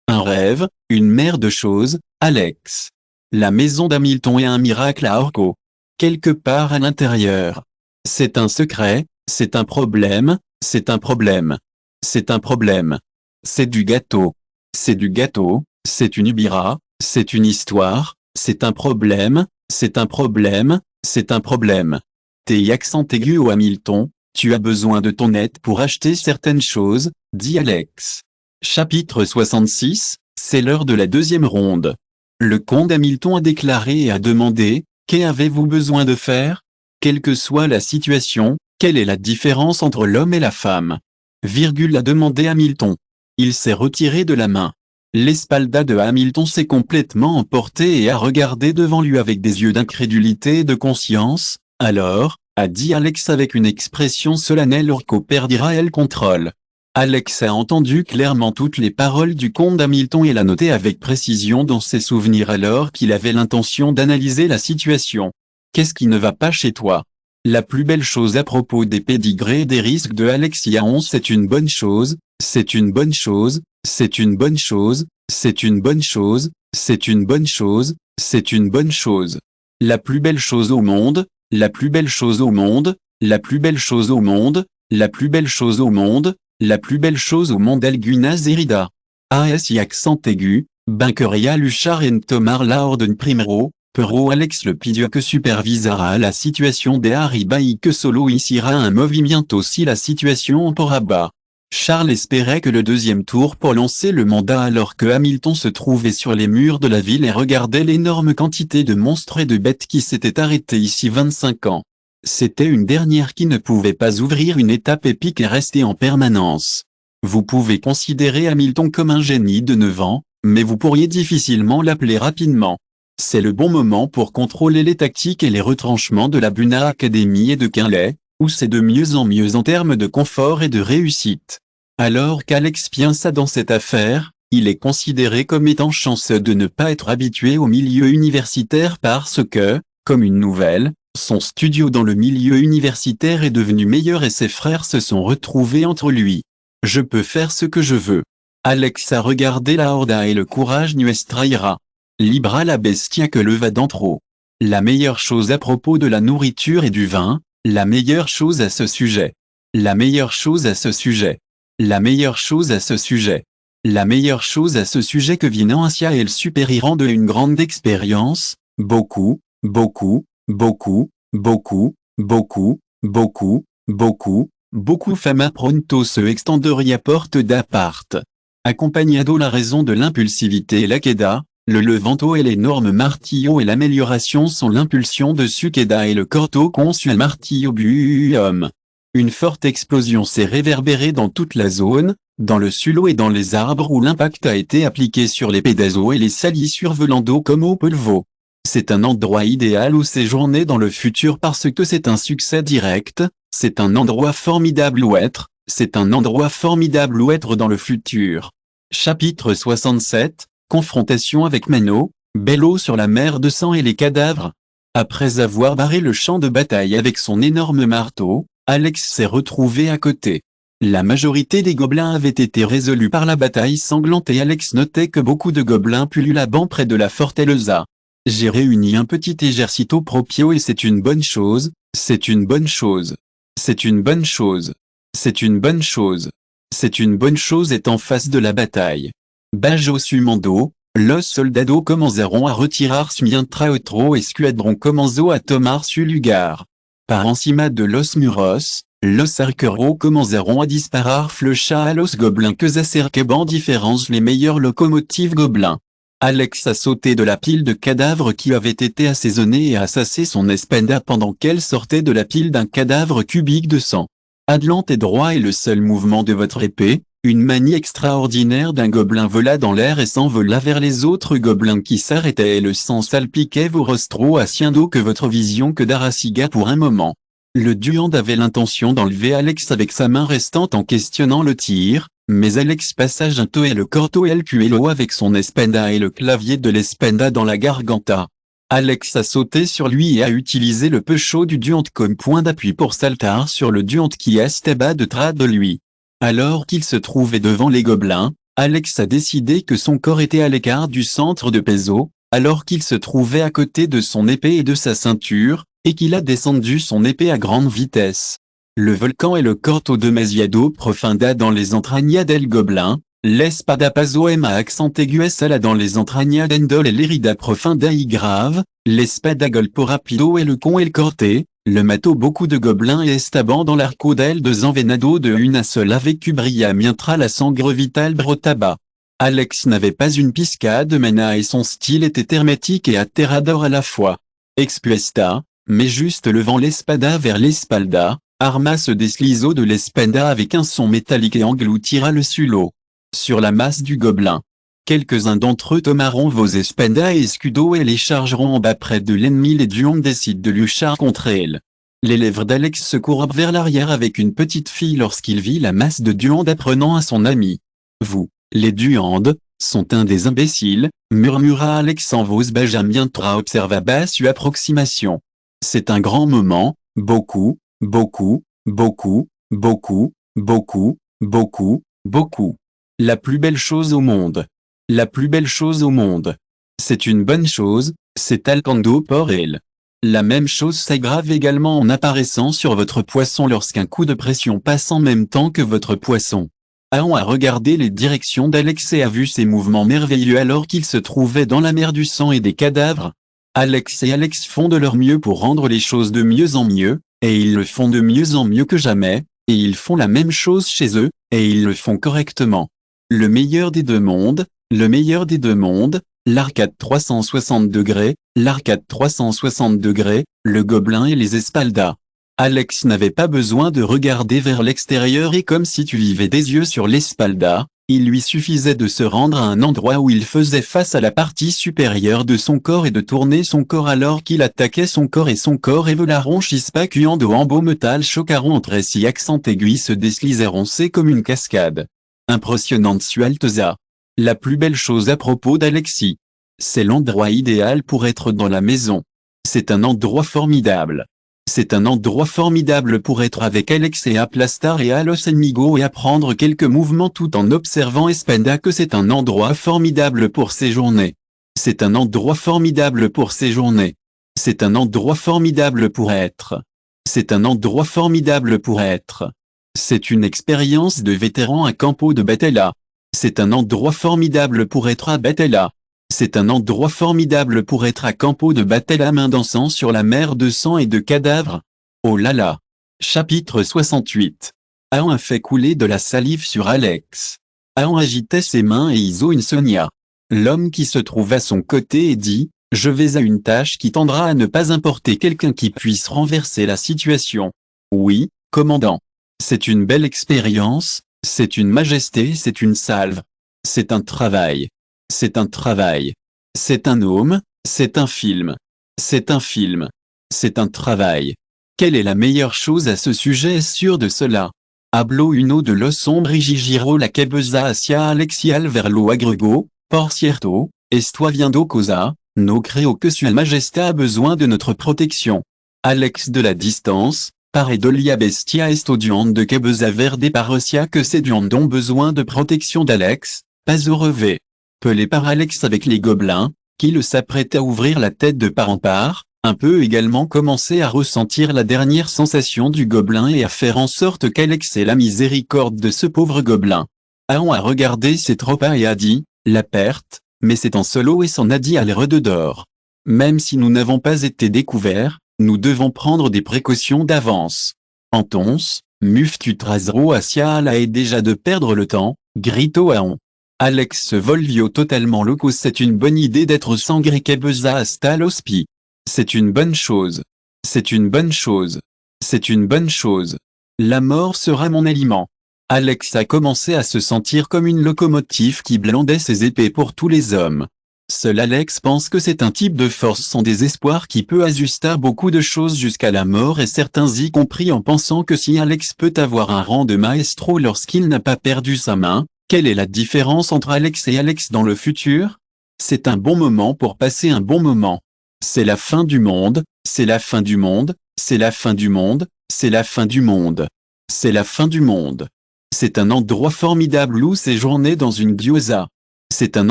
un rêve, une mer de choses, Alex. La maison d'Hamilton est un miracle à Orco. Quelque part à l'intérieur. C'est un secret, c'est un problème, c'est un problème. C'est un problème. C'est du gâteau. C'est du gâteau, c'est une ubira, c'est une histoire, c'est un problème, c'est un problème, c'est un problème. T'es accent aigu au Hamilton, tu as besoin de ton aide pour acheter certaines choses, dit Alex. Chapitre 66, c'est l'heure de la deuxième ronde. Le comte Hamilton a déclaré et a demandé, qu'avez-vous besoin de faire? Quelle que soit la situation, quelle est la différence entre l'homme et la femme? A demandé Hamilton. Il s'est retiré de la main. L'espalda de Hamilton s'est complètement emporté et a regardé devant lui avec des yeux d'incrédulité et de conscience. Alors, a dit Alex avec une expression solennelle, Orko perdira le contrôle. Alex a entendu clairement toutes les paroles du comte Hamilton et l'a noté avec précision dans ses souvenirs alors qu'il avait l'intention d'analyser la situation. Qu'est-ce qui ne va pas chez toi? La plus belle chose à propos des pédigrés et des risques de Alexia 11, c'est une bonne chose, c'est une bonne chose, c'est une bonne chose, c'est une bonne chose, c'est une bonne chose, c'est une bonne chose. La plus belle chose au monde, la plus belle chose au monde, la plus belle chose au monde, la plus belle chose au monde, la plus belle chose au monde Alguna Zerida. AS y accent aigu, Binkeria Luchar en Tomar la Orden Primero, Pero Alex le Pidio que supervisera la situation des Haribai que solo issera un movimiento si la situation pourra bas. Charles espérait que le deuxième tour pour lancer le mandat alors que Hamilton se trouvait sur les murs de la ville et regardait l'énorme quantité de monstres et de bêtes qui s'étaient arrêtés ici 25 ans. C'était une dernière qui ne pouvait pas ouvrir une étape épique et rester en permanence. Vous pouvez considérer Hamilton comme un génie de 9 ans, mais vous pourriez difficilement l'appeler rapidement. C'est le bon moment pour contrôler les tactiques et les retranchements de la Buna Academy et de Quinlay, où c'est de mieux en mieux en termes de confort et de réussite. Alors qu'Alex piensa dans cette affaire, il est considéré comme étant chanceux de ne pas être habitué au milieu universitaire parce que, comme une nouvelle, son studio dans le milieu universitaire est devenu meilleur et ses frères se sont retrouvés entre lui. Je peux faire ce que je veux. Alex a regardé la Horda et le courage nuestra ira. Libra la bestia que le va dentro. La meilleure chose à propos de la nourriture et du vin, la meilleure chose à ce sujet. La meilleure chose à ce sujet. La meilleure chose à ce sujet. La meilleure chose à ce sujet que Vinancia et le superirant de une grande expérience, beaucoup, beaucoup, beaucoup, beaucoup, beaucoup, beaucoup, beaucoup, beaucoup fama pronto se extenderia porte d'appart. Accompagnado la raison de l'impulsivité et la queda, le levanto et l'énorme martillo et l'amélioration sont l'impulsion de Sukeda et le corto conçu un martillo buum. Une forte explosion s'est réverbérée dans toute la zone, dans le sulo et dans les arbres où l'impact a été appliqué sur les pédazos et les salissures volando comme au polvo. C'est un endroit idéal où séjourner dans le futur parce que c'est un succès direct, c'est un endroit formidable où être, c'est un endroit formidable où être dans le futur. Chapitre 67, confrontation avec Mano, Bello sur la mer de sang et les cadavres. Après avoir barré le champ de bataille avec son énorme marteau, Alex s'est retrouvé à côté. La majorité des gobelins avaient été résolus par la bataille sanglante et Alex notait que beaucoup de gobelins pullulaient près de la fortaleza. J'ai réuni un petit ejercito proprio et c'est une bonne chose, c'est une bonne chose. C'est une bonne chose. C'est une bonne chose. C'est une bonne chose est en face de la bataille. Bajo sumando, los soldados comenzaron a retirar mientras otro escuadrón comenzó a tomar su lugar. Par encima de los muros, los arqueros comenzaron a disparar flecha a los gobelins que s'acercaban différence les meilleurs locomotives gobelins. Alex a sauté de la pile de cadavres qui avait été assaisonnée et a assassé son espenda pendant qu'elle sortait de la pile d'un cadavre cubique de sang. Adelante et droit est le seul mouvement de votre épée, une manie extraordinaire d'un gobelin vola dans l'air et s'envola vers les autres gobelins qui s'arrêtaient et le sang salpiquait vos rostros haciendo que votre vision que d'Araciga pour un moment. Le duand avait l'intention d'enlever Alex avec sa main restante en questionnant le tir, mais Alex passa Ginto et le corto el cuello avec son espenda et le clavier de l'espenda dans la garganta. Alex a sauté sur lui et a utilisé le pecho du duant comme point d'appui pour saltar sur le duant qui estaba detrás de lui. Alors qu'il se trouvait devant les gobelins, Alex a décidé que son corps était à l'écart du centre de peso, alors qu'il se trouvait à côté de son épée et de sa ceinture, et qu'il a descendu son épée à grande vitesse. Le volcan et le corto demasiado profunda dans les entrailles del gobelin, l'espada pasoema accent aigu sala dans les entrailles d'endol et l'herida profunda y grave, l'espada golpo rapido et le con el corte, le mato beaucoup de gobelins et estaban dans l'arco del de Zanvenado de una sola avec brilla mientras la sangre vitale brotaba. Alex n'avait pas une pisca de mana et son style était hermétique et aterrador à la fois. Expuesta, mais juste levant l'espada vers l'espalda, Arma se deslizó de l'espenda avec un son métallique et engloutira le sulo. Sur la masse du gobelin. Quelques-uns d'entre eux tomaront vos espadas et escudos et les chargeront en bas près de l'ennemi. Les Duandes décident de luchar contre elle. Les lèvres d'Alex se courbent vers l'arrière avec une petite fille lorsqu'il vit la masse de Duandes apprenant à son ami. Vous, les Duandes, sont un des imbéciles, murmura Alex en voix basse. Bientôt observa basse approximation. C'est un grand moment, beaucoup, beaucoup, beaucoup, beaucoup, beaucoup, beaucoup, beaucoup. La plus belle chose au monde. La plus belle chose au monde. C'est une bonne chose, c'est Alcando por elle. La même chose s'aggrave également en apparaissant sur votre poisson lorsqu'un coup de pression passe en même temps que votre poisson. Aon a regardé les directions d'Alex et a vu ses mouvements merveilleux alors qu'il se trouvait dans la mer du sang et des cadavres. Alex et Alex font de leur mieux pour rendre les choses de mieux en mieux, et ils le font de mieux en mieux que jamais, et ils font la même chose chez eux, et ils le font correctement. Le meilleur des deux mondes, le meilleur des deux mondes, l'arcade 360 degrés, l'arcade 360 degrés, le gobelin et les espaldas. Alex n'avait pas besoin de regarder vers l'extérieur et comme si tu vivais des yeux sur l'espalda, il lui suffisait de se rendre à un endroit où il faisait face à la partie supérieure de son corps et de tourner son corps alors qu'il attaquait son corps et son corps évelaron chispacuando en beau métal chocaron entre si accent aiguille se déslizait roncé comme une cascade. Impressionnante Sualteza. La plus belle chose à propos d'Alexis. C'est l'endroit idéal pour être dans la maison. C'est un endroit formidable. C'est un endroit formidable pour être avec Alex et aplastar et a los amigos et apprendre quelques mouvements tout en observant Espanda que c'est un endroit formidable pour séjourner. C'est un endroit formidable pour séjourner. C'est un endroit formidable pour être. C'est un endroit formidable pour être. C'est une expérience de vétéran à Campo de Batella. C'est un endroit formidable pour être à Batella. C'est un endroit formidable pour être à Campo de Batella main dansant sur la mer de sang et de cadavres. Oh là là. Chapitre 68. Aon a fait couler de la salive sur Alex. Aon agitait ses mains et Iso Insomnia. L'homme qui se trouve à son côté et dit, je vais à une tâche qui tendra à ne pas importer quelqu'un qui puisse renverser la situation. Oui, commandant. C'est une belle expérience, c'est une majesté, c'est une salve. C'est un travail. C'est un travail. C'est un homme, c'est un film. C'est un film. C'est un travail. Quelle est la meilleure chose à ce sujet sûr de cela? Hablo uno de los hombres y giro la cabeza hacia Alexial verlo agrego, por cierto, esto viendo cosa, no creo que su majestad a besoin de notre protection. Alex de la distance, pare dolia bestia estodiant de cabeza verde parecia que ces duandes ont besoin de protection d'Alex, pas au revers. Pelé par Alex avec les gobelins, qui le s'apprêtaient à ouvrir la tête de part en part, un peu également commençait à ressentir la dernière sensation du gobelin et à faire en sorte qu'Alex ait la miséricorde de ce pauvre gobelin. Aon a regardé ses tropas et a dit, la perte, mais c'est en solo et s'en a dit à l'air de d'or. Même si nous n'avons pas été découverts, nous devons prendre des précautions d'avance. Antons, muftu trasro asia la est déjà de perdre le temps, grito Aon. Alex se volvio totalement loco. C'est une bonne idée d'être sangré cabeza hasta l'hospi. C'est une bonne chose. C'est une bonne chose. C'est une bonne chose. La mort sera mon aliment. Alex a commencé à se sentir comme une locomotive qui blandait ses épées pour tous les hommes. Seul Alex pense que c'est un type de force sans désespoir qui peut ajuster beaucoup de choses jusqu'à la mort et certains y compris en pensant que si Alex peut avoir un rang de maestro lorsqu'il n'a pas perdu sa main, quelle est la différence entre Alex et Alex dans le futur? C'est un bon moment pour passer un bon moment. C'est la fin du monde, c'est la fin du monde, c'est la fin du monde, c'est la fin du monde. C'est la fin du monde. C'est un endroit formidable où séjourner dans une gyoza. C'est un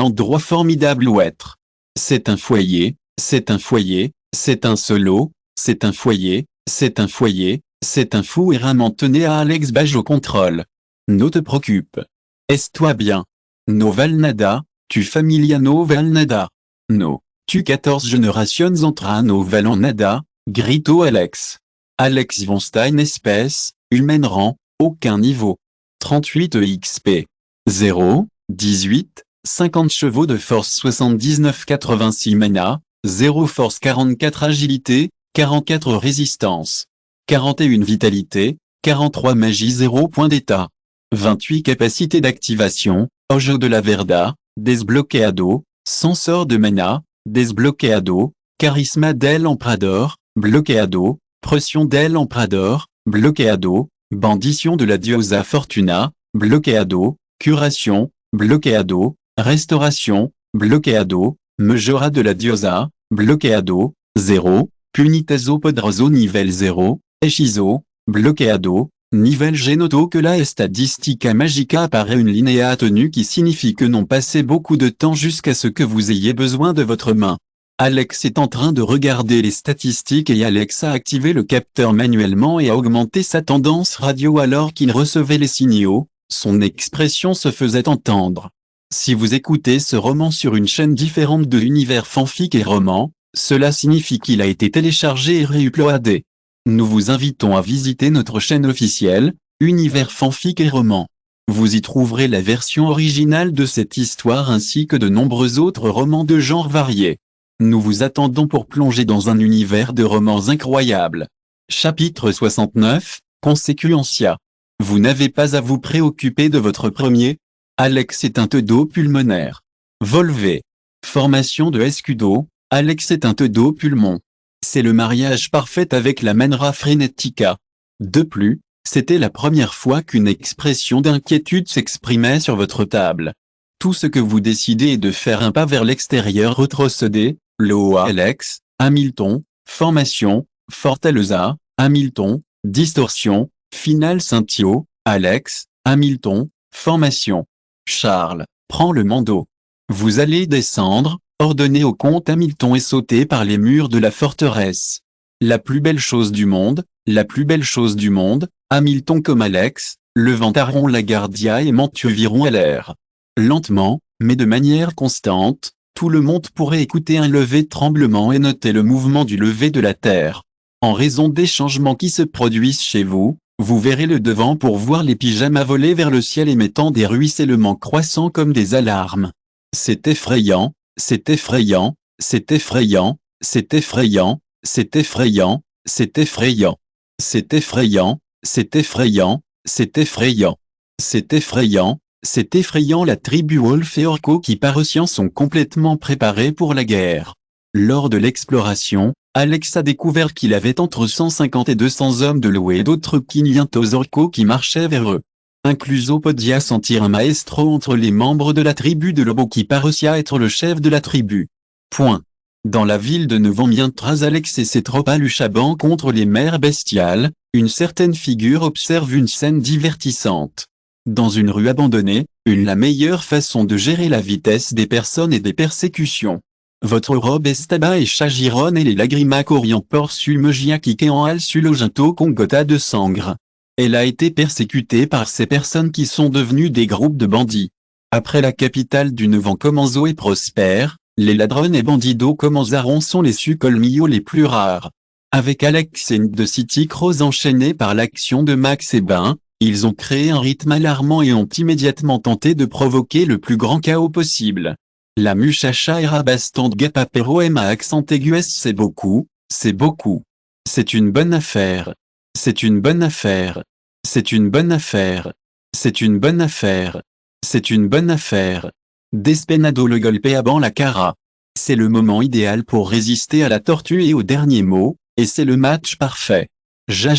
endroit formidable où être. C'est un foyer, c'est un foyer, c'est un solo, c'est un foyer, c'est un foyer, c'est un fou errament tenez à Alex Bage au contrôle. Ne te préoccupe. Est-toi bien? No val nada, tu familia no val nada. No, tu 14 générations entra no val en nada, grito Alex. Alex von Stein espèce, humaine rang, aucun niveau. 38 XP. 0, 18, 50 chevaux de force 79-86 mana, 0 force 44 agilité, 44 résistance. 41 vitalité, 43 magie 0 point d'état. 28 capacité d'activation, Ojo de la Verda, desbloqueado, Sensor de mana, desbloqueado, Charisma del Emprador, bloqueado, Pression del Emprador, bloqueado, Bendition de la Diosa Fortuna, bloqueado, Curation, bloqueado, Restauration, bloqueado, Mejora de la Diosa, bloqueado, 0, Punitezo Poderoso Nivel 0, Hechizo, bloqueado, Nivel Genoto que la Estadistica Magica apparaît une linéa tenue qui signifie que non passez beaucoup de temps jusqu'à ce que vous ayez besoin de votre main. Alex est en train de regarder les statistiques et Alex a activé le capteur manuellement et a augmenté sa tendance radio alors qu'il recevait les signaux, son expression se faisait entendre. Si vous écoutez ce roman sur une chaîne différente de Univers Fanfic et Roman, cela signifie qu'il a été téléchargé et réuploadé. Nous vous invitons à visiter notre chaîne officielle, Univers Fanfic et Roman. Vous y trouverez la version originale de cette histoire ainsi que de nombreux autres romans de genres variés. Nous vous attendons pour plonger dans un univers de romans incroyables. Chapitre 69, Consequentia. Vous n'avez pas à vous préoccuper de votre premier. Alex est un teudo pulmonaire. Volvé. Formation de Escudo, Alex est un teudo pulmon. C'est le mariage parfait avec la Manra Frenetica. De plus, c'était la première fois qu'une expression d'inquiétude s'exprimait sur votre table. Tout ce que vous décidez est de faire un pas vers l'extérieur retrocédé, Loa Alex, Hamilton, Formation, Fortaleza, Hamilton, Distorsion, Final Cintio, Alex, Hamilton, Formation. Charles, prends le mando. Vous allez descendre, ordonner au comte Hamilton et sauter par les murs de la forteresse. La plus belle chose du monde, la plus belle chose du monde, Hamilton comme Alex, levantaront la Guardia et m'entuviront à l'air. Lentement, mais de manière constante, tout le monde pourrait écouter un lever de tremblement et noter le mouvement du lever de la terre. En raison des changements qui se produisent chez vous, vous verrez le devant pour voir les pyjamas voler vers le ciel émettant des ruissellements croissants comme des alarmes. C'est effrayant, c'est effrayant, c'est effrayant, c'est effrayant, c'est effrayant, c'est effrayant. C'est effrayant, c'est effrayant, c'est effrayant. C'est effrayant, c'est effrayant. La tribu Wolf et Orco qui Parossiens sont complètement préparés pour la guerre. Lors de l'exploration, Alex a découvert qu'il avait entre 150 et 200 hommes de loup et d'autres 500 orcos qui marchaient vers eux. Incluso podia sentir un maestro entre les membres de la tribu de Lobo qui Parossia être le chef de la tribu. Point. Dans la ville de Nevant-Mientras Alex et ses troupes Aluchaban contre les mers bestiales, une certaine figure observe une scène divertissante. Dans une rue abandonnée, la meilleure façon de gérer la vitesse des personnes et des persécutions. Votre robe estaba et chagiron et les lagrima corian por sulmegia qui en al suloginto con gota de sangre. Elle a été persécutée par ces personnes qui sont devenues des groupes de bandits. Après la capitale du Nevant Comanzo est prospère, les ladrones et bandidos Comanzaron sont les sucolmillos les plus rares. Avec Alex et de City Cross enchaînés par l'action de Max et Ben, ils ont créé un rythme alarmant et ont immédiatement tenté de provoquer le plus grand chaos possible. La muchacha era bastante guapa pero ma accent aigu c'est beaucoup, c'est beaucoup. C'est une bonne affaire. C'est une bonne affaire. C'est une bonne affaire. C'est une bonne affaire. C'est une bonne affaire. Despenado le golpeaban la cara. C'est le moment idéal pour résister à la tortue et au dernier mot, et c'est le match parfait. Ja.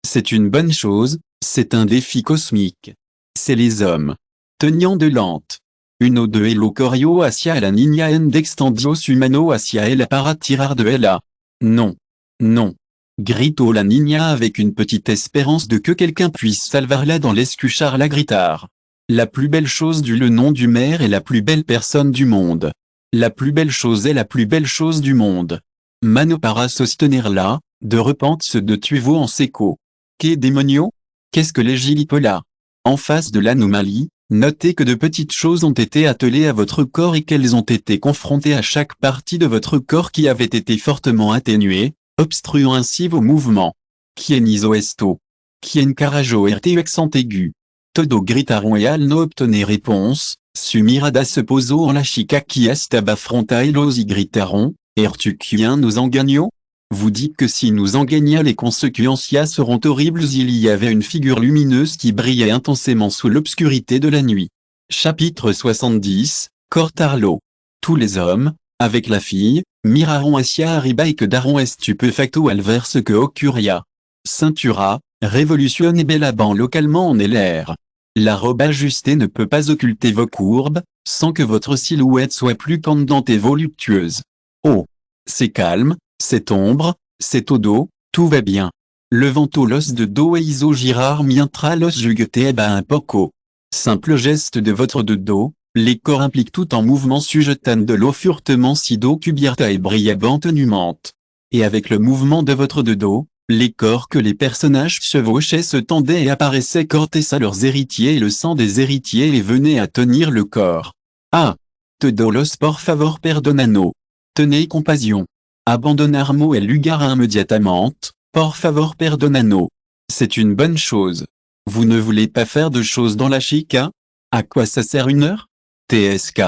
C'est une bonne chose, c'est un défi cosmique. C'est les hommes. Tenant de lente. Uno de Elo Corio hacia la niña en dextandios humano hacia el para tirar de ella. Non. Non. Gritó la niña avec une petite espérance de que quelqu'un puisse salvarla dans l'escuchar la gritar. La plus belle chose du le nom du maire est la plus belle personne du monde. La plus belle chose est la plus belle chose du monde. Mano para sostenerla, de repente de tuvo en seco. Que démonio? Qu'est-ce que les gilipolas? En face de l'anomalie, notez que de petites choses ont été attelées à votre corps et qu'elles ont été confrontées à chaque partie de votre corps qui avait été fortement atténuée, obstruant ainsi vos mouvements. Quien hizo esto? Quien carajo erte accent aigu? Todo gritaron et al no obtenait réponse, su mirada se posó en la chica qui estaba fronta y los y gritaron, ertu quien nous en gagnons? Vous dites que si nous en gagnions les conséquences seront horribles. Il y avait une figure lumineuse qui brillait intensément sous l'obscurité de la nuit. Chapitre 70, Cortarlo. Tous les hommes, avec la fille, miraron asia arribaik daron estupefacto alverse que ocuria. Ceintura, révolutionne et bellaban localement en l'air. La robe ajustée ne peut pas occulter vos courbes, sans que votre silhouette soit plus pendante et voluptueuse. Oh! C'est calme, c'est ombre, c'est au dos, tout va bien. Levanto los de do e iso girar mientra los jugete eba un poco. Simple geste de votre de dos, les corps impliquent tout en mouvement sujetan de l'eau furtement si do cubierta et brillamment tenumente. Et avec le mouvement de votre de dos, les corps que les personnages chevauchaient se tendaient et apparaissaient cortés à leurs héritiers et le sang des héritiers les venait à tenir le corps. Ah! Te dolos por favor perdonano. Tenez compassion. Abandonarmo el lugar immédiatement, por favor perdonano. C'est une bonne chose. Vous ne voulez pas faire de choses dans la chica? À quoi ça sert une heure? TSK.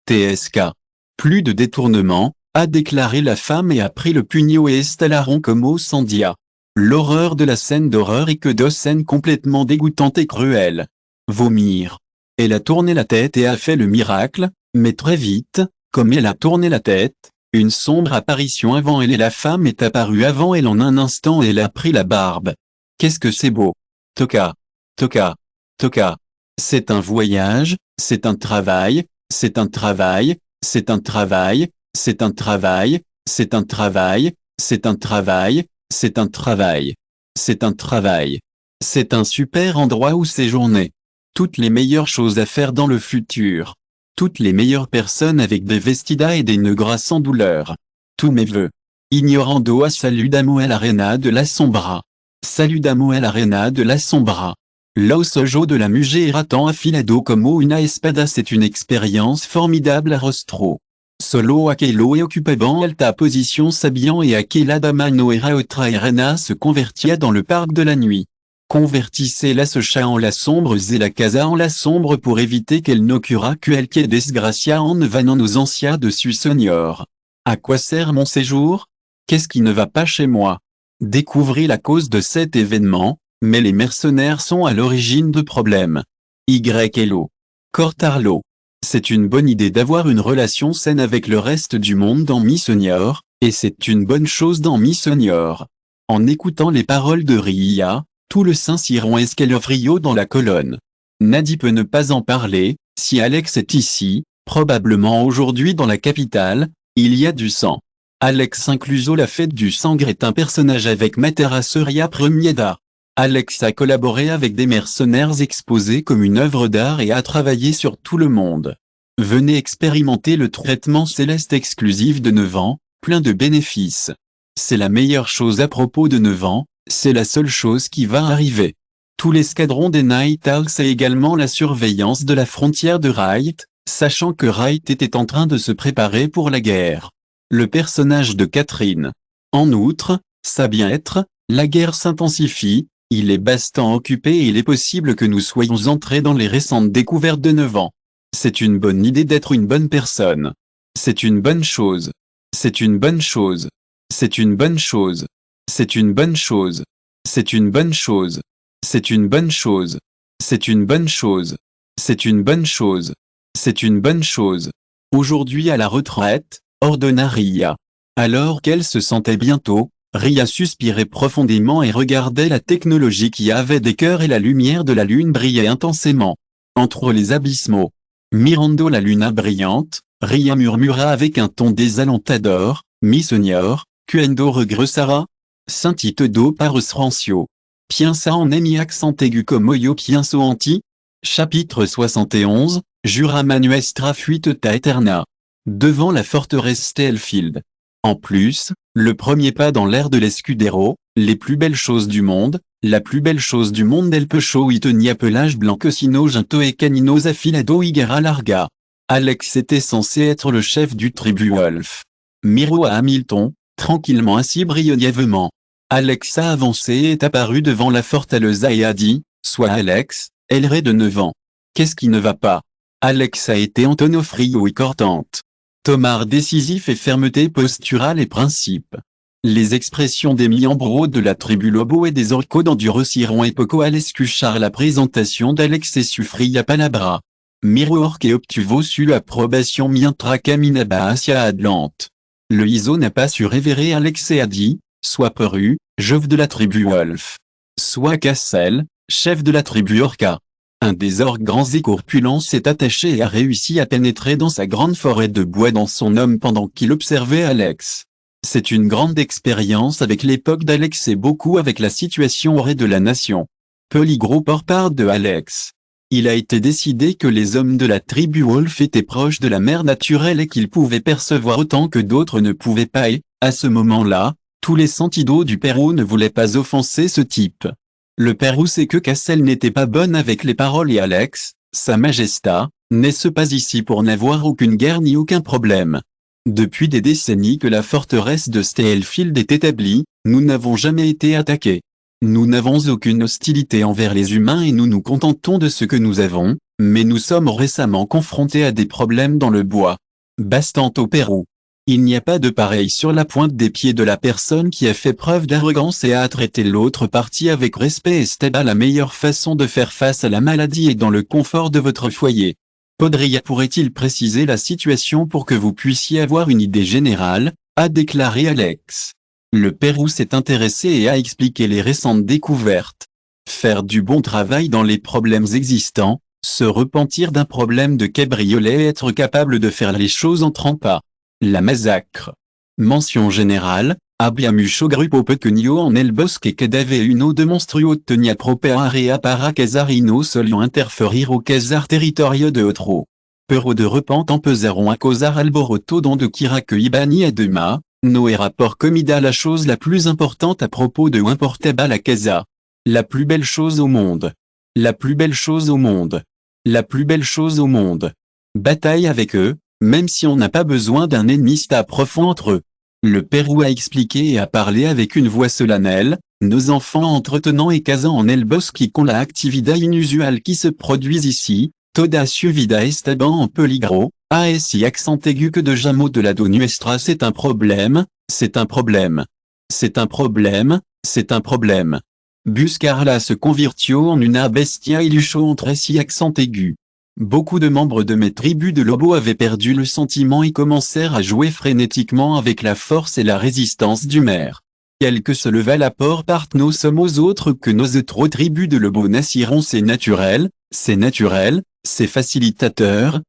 TSK. Plus de détournement, a déclaré la femme et a pris le pugno et installaron como sandia. L'horreur de la scène d'horreur est que deux scènes complètement dégoûtantes et cruelles. Vomir. Elle a tourné la tête et a fait le miracle, mais très vite, comme elle a tourné la tête, une sombre apparition avant elle et la femme est apparue avant elle en un instant et elle a pris la barbe. Qu'est-ce que c'est beau! Toka. Toka. Toka. C'est un voyage, c'est un travail, c'est un travail, c'est un travail, c'est un travail, c'est un travail, c'est un travail, c'est un travail. C'est un travail. C'est un super endroit où séjourner. Toutes les meilleures choses à faire dans le futur. Toutes les meilleures personnes avec des vestidas et des nœuds gras sans douleur. Tous mes vœux. Ignorando a saludamo el arena de la sombra. Saludamo el arena de la sombra. Los ojo de la mugé erratan afilado como una espada. C'est une expérience formidable à rostro. Solo aquelo et occupabant alta position s'habillant et aquella dama no era otra arena se convertia dans le parc de la nuit. Convertissez la socha en la sombre et la casa en la sombre pour éviter qu'elle n'occurra quelque desgracia en vanant nos anciens dessus senior. À quoi sert mon séjour? Qu'est-ce qui ne va pas chez moi? Découvrez la cause de cet événement, mais les mercenaires sont à l'origine de problèmes. YLO. Cortarlo. C'est une bonne idée d'avoir une relation saine avec le reste du monde dans Mi Senior, et c'est une bonne chose dans Mi Senior. En écoutant les paroles de Ria, tout le Saint-Cyron escalofrio dans la colonne. Nadie peut ne pas en parler, si Alex est ici, probablement aujourd'hui dans la capitale, il y a du sang. Alex Incluso la fête du sangre est un personnage avec Materaceria Premieda. Alex a collaboré avec des mercenaires exposés comme une œuvre d'art et a travaillé sur tout le monde. Venez expérimenter le traitement céleste exclusif de 9 ans, plein de bénéfices. C'est la meilleure chose à propos de 9 ans, c'est la seule chose qui va arriver. Tout l'escadron des Night Owls a également la surveillance de la frontière de Wright, sachant que Wright était en train de se préparer pour la guerre. Le personnage de Catherine. En outre, ça bien-être, la guerre s'intensifie, il est bastant occupé et il est possible que nous soyons entrés dans les récentes découvertes de 9 ans. C'est une bonne idée d'être une bonne personne. C'est une bonne chose. C'est une bonne chose. C'est une bonne chose. C'est une bonne chose. C'est une bonne chose. C'est une bonne chose. C'est une bonne chose. C'est une bonne chose. C'est une bonne chose. Aujourd'hui à la retraite, ordonna Ria. Alors qu'elle se sentait bientôt, Ria suspirait profondément et regardait la technologie qui avait des cœurs et la lumière de la lune brillait intensément. Entre les abysmaux. Mirando la luna brillante, Ria murmura avec un ton désalentador, Mi Senior, Quendo regressara? Saint-Tite do paros rancio. Piensa en emi accent aigu comme oyo pienso anti? Chapitre 71, Jura manuestra fuiteta eterna. Devant la forteresse Stelfield. En plus, le premier pas dans l'ère de l'Escudero, les plus belles choses du monde, la plus belle chose du monde del pecho itenia pelage blanquecino ginto et caninos affilado higuera larga. Alex était censé être le chef du tribu Wolf. Miro à Hamilton, tranquillement assis brièvement. Alex a avancé et est apparu devant la fortaleza et a dit, sois Alex, elle de 9 ans. Qu'est-ce qui ne va pas? Alex a été Antonofrio et cortante. Tomar décisif et fermeté posturale et principe. Les expressions des miembros de la tribu Lobo et des Orcos d'endureciron et poco à l'escuchar la présentation d'Alex et Suffria Palabra. Miroor que obtuvo su approbation mientra caminaba hacia adelante. Le Iso n'a pas su révérer Alex et a dit, soit Peru, chef de la tribu Wolf. Soit Cassel, chef de la tribu Orca. Un des orques grands et corpulents s'est attaché et a réussi à pénétrer dans sa grande forêt de bois dans son homme pendant qu'il observait Alex. C'est une grande expérience avec l'époque d'Alex et beaucoup avec la situation aurait de la nation. Polygro part de Alex. Il a été décidé que les hommes de la tribu Wolf étaient proches de la mère naturelle et qu'ils pouvaient percevoir autant que d'autres ne pouvaient pas et, à ce moment-là, tous les sentidos du Pérou ne voulaient pas offenser ce type. Le Pérou sait que Cassel n'était pas bonne avec les paroles et Alex, sa majesté, n'est-ce pas ici pour n'avoir aucune guerre ni aucun problème. Depuis des décennies que la forteresse de Stalefield est établie, nous n'avons jamais été attaqués. Nous n'avons aucune hostilité envers les humains et nous nous contentons de ce que nous avons, mais nous sommes récemment confrontés à des problèmes dans le bois. Bastant au Pérou. Il n'y a pas de pareil sur la pointe des pieds de la personne qui a fait preuve d'arrogance et a traité l'autre partie avec respect et c'est la meilleure façon de faire face à la maladie et dans le confort de votre foyer. Podria pourrait-il préciser la situation pour que vous puissiez avoir une idée générale, a déclaré Alex. Le Pérou s'est intéressé et a expliqué les récentes découvertes. Faire du bon travail dans les problèmes existants, se repentir d'un problème de cabriolet et être capable de faire les choses en trempa. La massacre. Mention générale, abbiamo gruppo pequeño en el bosque que dave uno de monstruo tenia propearea para casarino solion interferir au casar territorio de otro. Pero de repente empezaron a causar alboroto don de Kira que ibani a dema, no era por comida la chose la plus importante à propos de importaba la casa. La plus belle chose au monde. La plus belle chose au monde. La plus belle chose au monde. Bataille avec eux, même si on n'a pas besoin d'un ennemi sta profond entre eux. Le Pérou a expliqué et a parlé avec une voix solennelle, nos enfants entretenant et casant en el bosque con la actividad inusual qui se produit ici, toda su vida estaban en peligro, a si accent aigu que de jamo de la do nuestra c'est un problème, c'est un problème. C'est un problème, c'est un problème. Buscarla se convirtió en una bestia ilucho entre si accent aigu. Beaucoup de membres de mes tribus de lobos avaient perdu le sentiment et commencèrent à jouer frénétiquement avec la force et la résistance du maire. Quelques se leva la porte part nos sommes aux autres que nos autres tribus de lobos nassiront c'est naturel, c'est facilitateur,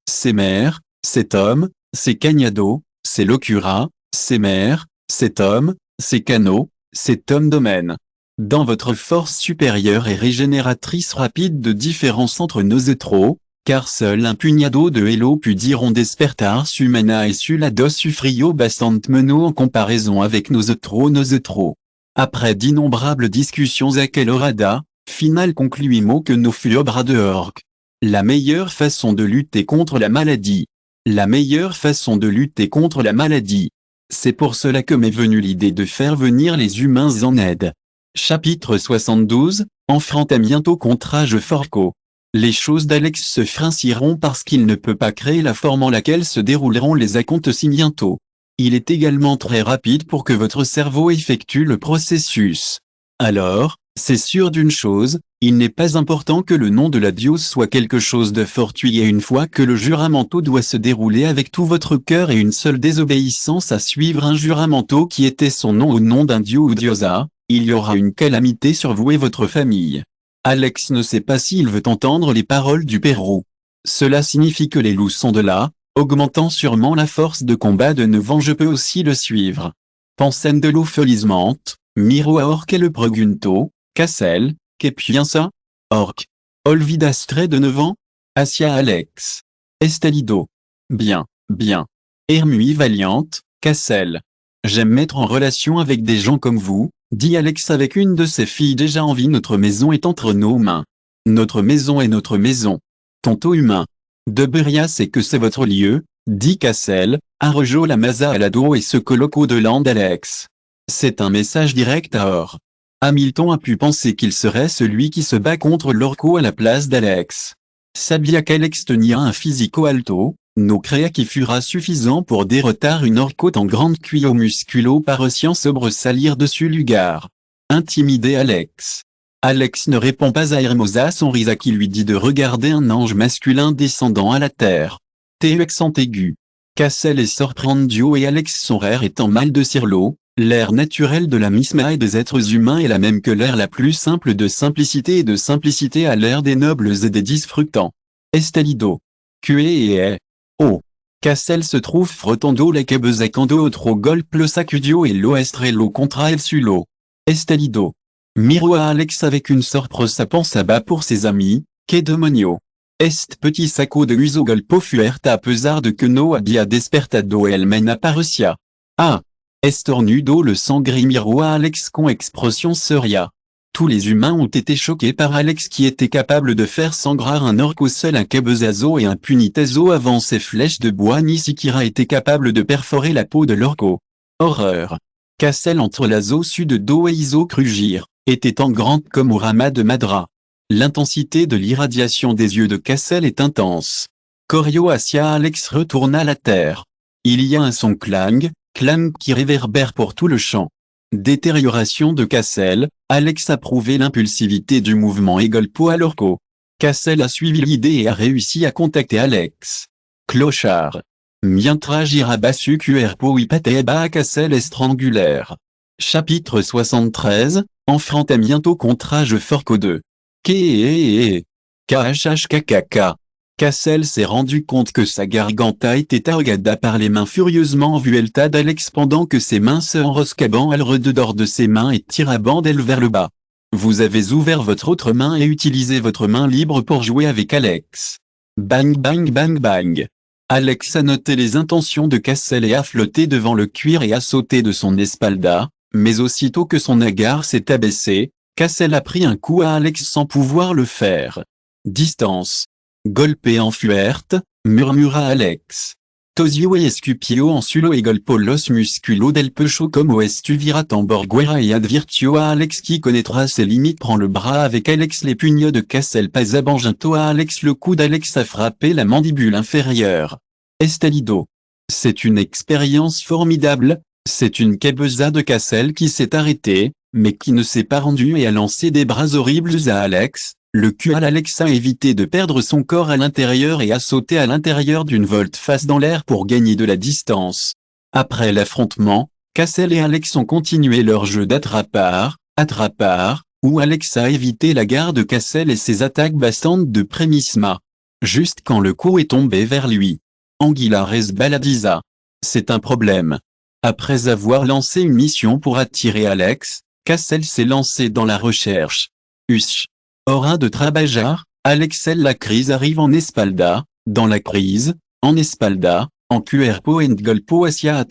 c'est maire, c'est homme, c'est cagnado, c'est locura, c'est maire, c'est homme, c'est cano, c'est homme domaine. Dans votre force supérieure et régénératrice rapide de différence entre nos etros, car seul un pugnado de hello pudieron despertar su mana et su la dos su frio bastante meno en comparaison avec nos etros. Après d'innombrables discussions à Colorada, final concluimo que nos fiobras de orques. La meilleure façon de lutter contre la maladie. La meilleure façon de lutter contre la maladie. C'est pour cela que m'est venue l'idée de faire venir les humains en aide. Chapitre 72, enfrentamiento contra Forco. Les choses d'Alex se frinciront parce qu'il ne peut pas créer la forme en laquelle se dérouleront les acontecimientos. Il est également très rapide pour que votre cerveau effectue le processus. Alors, c'est sûr d'une chose, il n'est pas important que le nom de la diose soit quelque chose de fortuit et une fois que le juramento doit se dérouler avec tout votre cœur et une seule désobéissance à suivre un juramento qui était son nom au nom d'un dieu ou diosa, il y aura une calamité sur vous et votre famille. Alex ne sait pas s'il veut entendre les paroles du Pérou. Cela signifie que les loups sont de là, augmentant sûrement la force de combat de Nevant je peux aussi le suivre. Pensando felizmente, miro a Orc et le pregunto, Cassel, que piensa? Orc. Olvidastre de Nevant? Hacia Alex. Estelido. Bien, bien. Hermui valiante, Cassel. J'aime mettre en relation avec des gens comme vous, dit Alex avec une de ses filles déjà en vie. Notre maison est entre nos mains. Notre maison est notre maison. Tonto humain. De Beria c'est que c'est votre lieu, dit Cassel, arrojo la maza à la dos et se colloque au-delà d'Alex. C'est un message direct à Or. Hamilton a pu penser qu'il serait celui qui se bat contre l'orco à la place d'Alex. Sabia qu'Alex tenía un physico alto, no crea qui fera suffisant pour derrotar une orco en grande cuio musculo parecian sobresalir dessus lugar. Intimider Alex. Alex ne répond pas à Hermosa Sonrisa qui lui dit de regarder un ange masculin descendant à la terre. T accent aigu. Cassel est sorprendio et Alex son rire étant mal de cirlo. L'air naturel de la misma et des êtres humains est la même que l'air la plus simple de simplicité et de simplicité à l'air des nobles et des disfructants. Estalido. Que et est. Oh. Cassel se trouve frottando la cabesacando otro golpe lo sacudio et lo estrello contra el sulo. Estalido. Miro a Alex avec une sorpresa pensaba pour ses amis, que demonio. Est petit saco de uso golpo fuerta a pesar de que no había despertado el men aparecia. Ah. Estornudo le sangre miro a Alex con expression seria. Tous les humains ont été choqués par Alex qui était capable de faire sangrar un orque au seul un cabezazo et un punitazo avant ses flèches de bois ni Sikira était capable de perforer la peau de l'orco. Horreur. Cassel entre l'azo sud de Do et Iso crugir, était en grande comme au Rama de Madra. L'intensité de l'irradiation des yeux de Cassel est intense. Corio Asia Alex retourna à la terre. Il y a un son clang qui réverbère pour tout le champ. Détérioration de Cassel, Alex a prouvé l'impulsivité du mouvement et golpo à l'orco. Cassel a suivi l'idée et a réussi à contacter Alex. Clochard. Mientra girabasu cuerpo ipateba a Cassel estrangulaire. Chapitre 73, enfrentamiento contra je forco 2. KHHKKK. Cassel s'est rendu compte que sa garganta était arrogada par les mains furieusement envueltées d'Alex pendant que ses mains se enroscaban elle rededors de ses mains et tiraband d'elle vers le bas. Vous avez ouvert votre autre main et utilisé votre main libre pour jouer avec Alex. Bang bang bang bang. Alex a noté les intentions de Cassel et a flotté devant le cuir et a sauté de son espalda, mais aussitôt que son agar s'est abaissé, Cassel a pris un coup à Alex sans pouvoir le faire. Distance. Golpe en fuerte, murmura Alex. Tosio e escupio en sulo e golpo los musculo del pecho como estuvira tamborguera et advirtio a Alex qui connaîtra ses limites prend le bras avec Alex les pugneux de Cassel pas abanginto à Alex le coup d'Alex a frappé la mandibule inférieure. Estalido. C'est une expérience formidable, c'est une cabeza de Cassel qui s'est arrêtée, mais qui ne s'est pas rendue et a lancé des bras horribles à Alex. Le cul à Alex a évité de perdre son corps à l'intérieur et a sauté à l'intérieur d'une volte-face dans l'air pour gagner de la distance. Après l'affrontement, Cassel et Alex ont continué leur jeu d'attrapard, où Alex a évité la garde de Cassel et ses attaques bassantes de prémisma. Juste quand le coup est tombé vers lui. Anguilla resbaladiza. C'est un problème. Après avoir lancé une mission pour attirer Alex, Cassel s'est lancé dans la recherche. Husch. Hora de Trabajar, Alexel la crise arrive en espalda, dans la crise, en espalda, en cuerpo and golpo hacia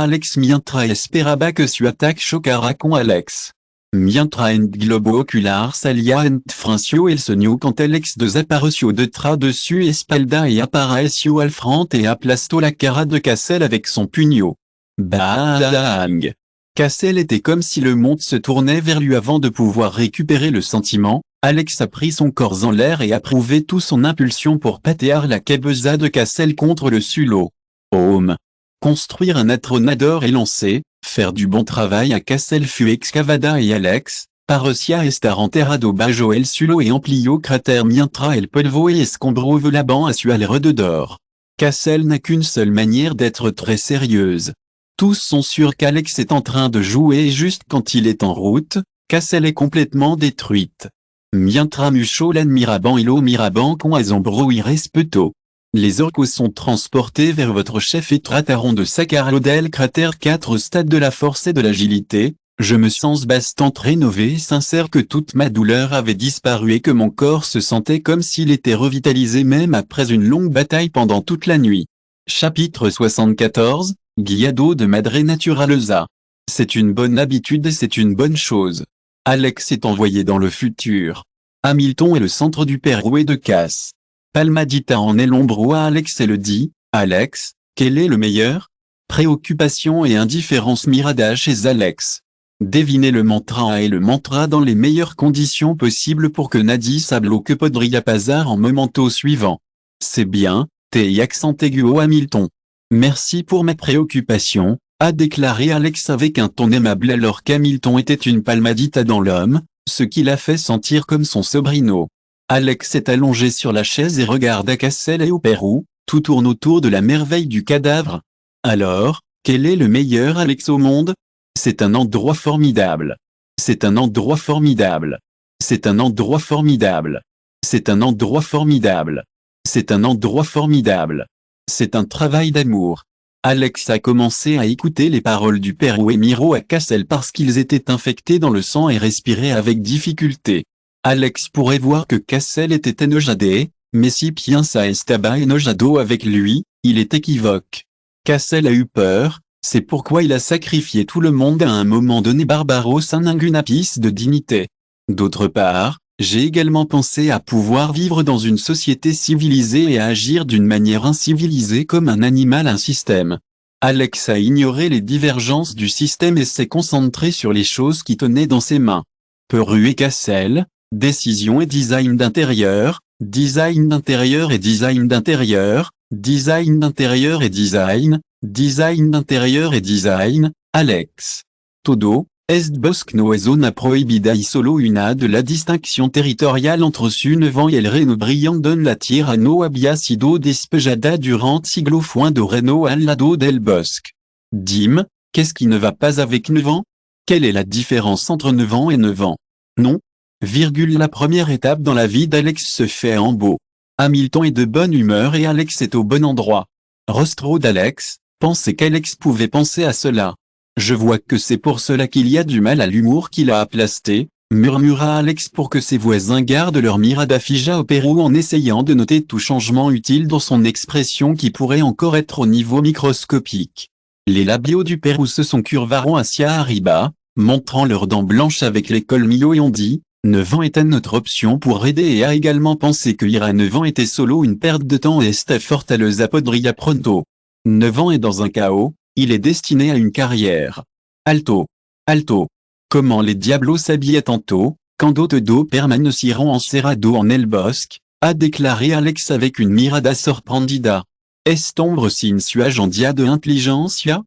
Alex mientra esperaba que su attaque chocara con Alex. Mientra and globo ocular salia and francio el sonio quand Alex desapareció dessus espalda et apparaeció al frente et aplasto la cara de Cassel avec son puño. Bang! Cassel était comme si le monde se tournait vers lui avant de pouvoir récupérer le sentiment. Alex a pris son corps en l'air et a prouvé toute son impulsion pour patear la cabeza de Cassel contre le sulo. Home. Construire un atronador et lancer, faire du bon travail à Cassel fut excavada et Alex, parecia estar enterrado bajo el sulo et amplio crater mientra el polvo et escombro volaban a su alrededor. Cassel n'a qu'une seule manière d'être très sérieuse. Tous sont sûrs qu'Alex est en train de jouer et juste quand il est en route, Cassel est complètement détruite. Mientra mucho l'admiraban y lo miraban con asombro y respeto. Les orcos sont transportés vers votre chef et trataron de sacarlo del cratère 4 stades de la force et de l'agilité. Je me sens bastant rénové et sincère que toute ma douleur avait disparu et que mon corps se sentait comme s'il était revitalisé même après une longue bataille pendant toute la nuit. Chapitre 74, Guiado de Madre Naturaleza. C'est une bonne habitude et c'est une bonne chose. Alex est envoyé dans le futur. Hamilton est le centre du Pérou de Cass. Palmadita en est l'ombre à Alex et le dit, Alex, quel est le meilleur? Préoccupation et indifférence mirada chez Alex. Devinez le mantra et le mantra dans les meilleures conditions possibles pour que Nadi sablo que podria pasar en momento suivant. C'est bien, t'es accent aigu au Hamilton. Merci pour ma préoccupation, a déclaré Alex avec un ton aimable alors qu'Hamilton était une palmadita dans l'homme, Ce qui l'a fait sentir comme son sobrino. Alex est allongé sur la chaise et regarde à Cassel et au Pérou, tout tourne autour de la merveille du cadavre. Alors, quel est le meilleur Alex au monde? C'est un endroit formidable. C'est un endroit formidable. C'est un endroit formidable. C'est un endroit formidable. C'est un endroit formidable. C'est un travail d'amour. Alex a commencé à écouter les paroles du Pérou et Miro à Cassel parce qu'ils étaient infectés dans le sang et respiraient avec difficulté. Alex pourrait voir que Cassel était enojadé, mais si Piensa estaba enojado avec lui, il est équivoque. Cassel a eu peur, c'est pourquoi il a sacrifié tout le monde à un moment donné. Barbaro sans ninguna piste de dignité. D'autre part, j'ai également pensé à pouvoir vivre dans une société civilisée et à agir d'une manière incivilisée comme un animal un système. Alex a ignoré les divergences du système et s'est concentré sur les choses qui tenaient dans ses mains. Pérou et Cassel, décision et design d'intérieur, design d'intérieur et design d'intérieur, design d'intérieur et design, design d'intérieur et design, Alex. Todo. Est bosque no zona prohibida y solo una de la distinction territoriale entre su nevant y el reno brillant donne la tierra no había sido despejada durant siglo foin de reno al lado del bosque. Dim, qu'est-ce qui ne va pas avec Nevant? Quelle est la différence entre Nevant et Nevant? Non. La première étape dans la vie d'Alex se fait en beau. Hamilton est de bonne humeur et Alex est au bon endroit. Rostro d'Alex, pensez qu'Alex pouvait penser à cela. Je vois que c'est pour cela qu'il y a du mal à l'humour qu'il a aplasté, murmura Alex pour que ses voisins gardent leur mirada fija au Pérou en essayant de noter tout changement utile dans son expression qui pourrait encore être au niveau microscopique. Les labiaux du Pérou se sont curvaront hacia arriba, montrant leurs dents blanches avec les colmillos et ont dit, Nevant était notre option pour aider et a également pensé que ir à Nevant était solo une perte de temps et esta fortaleza podría pronto. Nevant est dans un chaos. Il est destiné à une carrière. Alto. Alto. Comment les diablos s'habillaient tantôt, quand todo permanecieron encerrado en el bosque, a déclaré Alex avec une mirada sorprendida. Est ombre sin suage en dia de intelligentsia?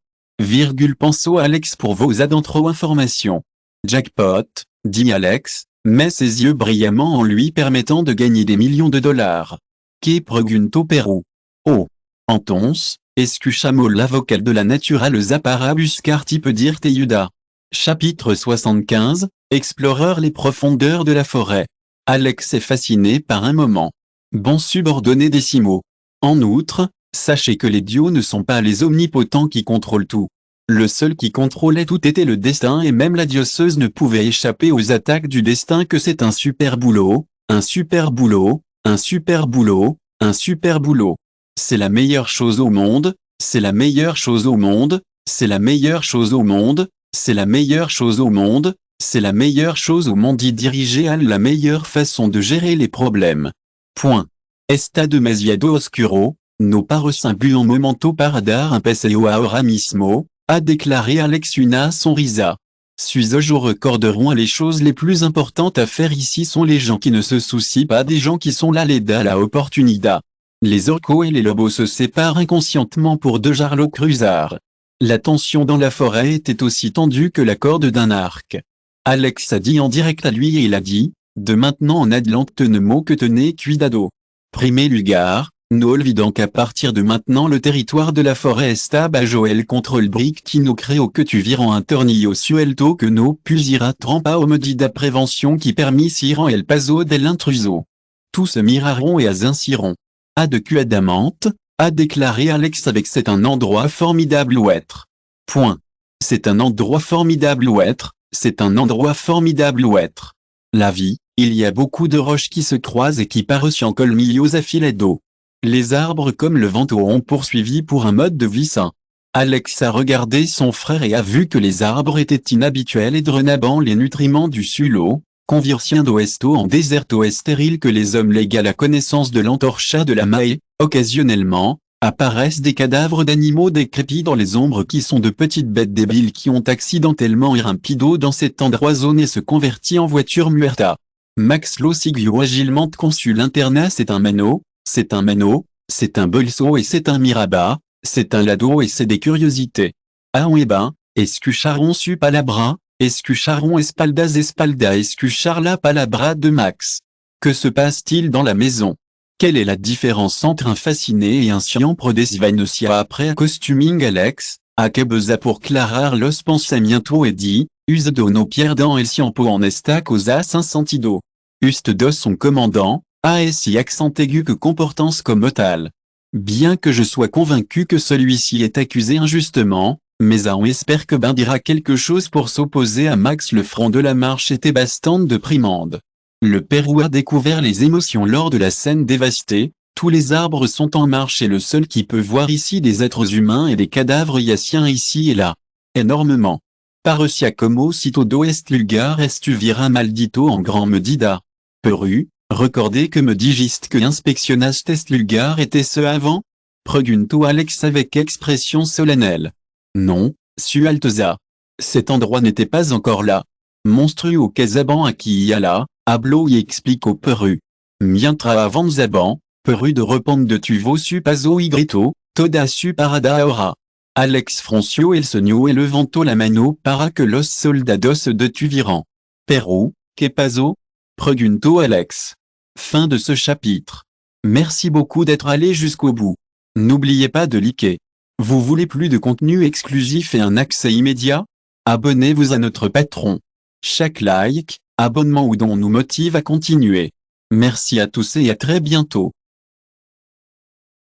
Pensons Alex pour vos adentro informations. Jackpot, dit Alex, met ses yeux brillamment en lui permettant de gagner des millions de dollars. Que pregunto Pérou. Oh. Entons. Escuchamo la vocale de la naturaleza para buscar type dire Teyuda. Chapitre 75, Exploreur les profondeurs de la forêt. Alex est fasciné par un moment. Bon subordonné décimaux. En outre, sachez que les dieux ne sont pas les omnipotents qui contrôlent tout. Le seul qui contrôlait tout était le destin et même la dioceuse ne pouvait échapper aux attaques du destin que c'est un super boulot, un super boulot, un super boulot, un super boulot. C'est la meilleure chose au monde, c'est la meilleure chose au monde, c'est la meilleure chose au monde, c'est la meilleure chose au monde, c'est la meilleure chose au monde y diriger à la meilleure façon de gérer les problèmes. Point. Esta demasiado oscuro, no paros un buon momento para dar un paseo ahora mismo, a déclaré Alex una sonrisa. Suis-je recorderont les choses les plus importantes à faire ici sont les gens qui ne se soucient pas des gens qui sont là les da la opportunidad. Les orcos et les lobos se séparent inconscientement pour deux jarlos cruzards. La tension dans la forêt était aussi tendue que la corde d'un arc. Alex a dit en direct à lui et il a dit, de maintenant en adelante ne mot que tenez cuidado. Primé lugar, no olvidant qu'à partir de maintenant le territoire de la forêt está bajo el control brick no creo que tu viran un tornillo suelto que no pusira trampa o medida prévention qui permisiran el paso del intruso. Tous se miraron et azinciront. A de cul adamante, a déclaré Alex avec c'est un endroit formidable où être. Point. C'est un endroit formidable où être, c'est un endroit formidable où être. La vie, il y a beaucoup de roches qui se croisent et qui partent en colmillos à filet d'eau. Les arbres comme le vento ont poursuivi pour un mode de vie sain. Alex a regardé son frère et a vu que les arbres étaient inhabituels et drenabant les nutriments du sulo. Convirtiendo esto en déserto stérile que les hommes lèguent à la connaissance de l'entorcha de la Mae, occasionnellement, apparaissent des cadavres d'animaux décrépits dans les ombres qui sont de petites bêtes débiles qui ont accidentellement irrumpido dans cet endroit zone et se converti en voiture muerta. Max lo siguió agilement consul interna c'est un mano, c'est un mano, c'est un bolso et c'est un miraba, c'est un lado et c'est des curiosités. Ah oui ben, escucharon su palabra, Escucharon espaldas espalda escuchar la palabra de Max. Que se passe-t-il dans la maison? Quelle est la différence entre un fasciné et un siempre desvanecia après costuming Alex? A que beza pour clarar los pensamientos et dit, usado no pierdan el tiempo en esta cosa sin sentido. Ust dos son commandant, a est si accent aigu que comportance comme tal. Bien que je sois convaincu que celui-ci est accusé injustement, mais on espère que Ben dira quelque chose pour s'opposer à Max. Le front de la marche était bastante déprimante. Le Pérou a découvert les émotions lors de la scène dévastée. Tous les arbres sont en marche et le seul qui peut voir ici des êtres humains et des cadavres yaciens ici et là. Énormément. Parecia como si todo est lugar estuvira maldito en grand medida. Peru, recordez que me digiste que inspeccionaste est lugar était ce avant? Pregunto Alex avec expression solennelle. Non, su Alteza. Cet endroit n'était pas encore là. Monstrueux Casaban à qui y a là, hablo y explique au Peru. Mientra avanzaban, Peru de repente de tuvo su paso y grito, toda su parada ahora. Alex Froncio el soño et levanto la mano para que los soldados de tuviran. Peru, que paso? Pregunto Alex. Fin de ce chapitre. Merci beaucoup d'être allé jusqu'au bout. N'oubliez pas de liker. Vous voulez plus de contenu exclusif et un accès immédiat? Abonnez-vous à notre Patreon. Chaque like, abonnement ou don nous motive à continuer. Merci à tous et à très bientôt.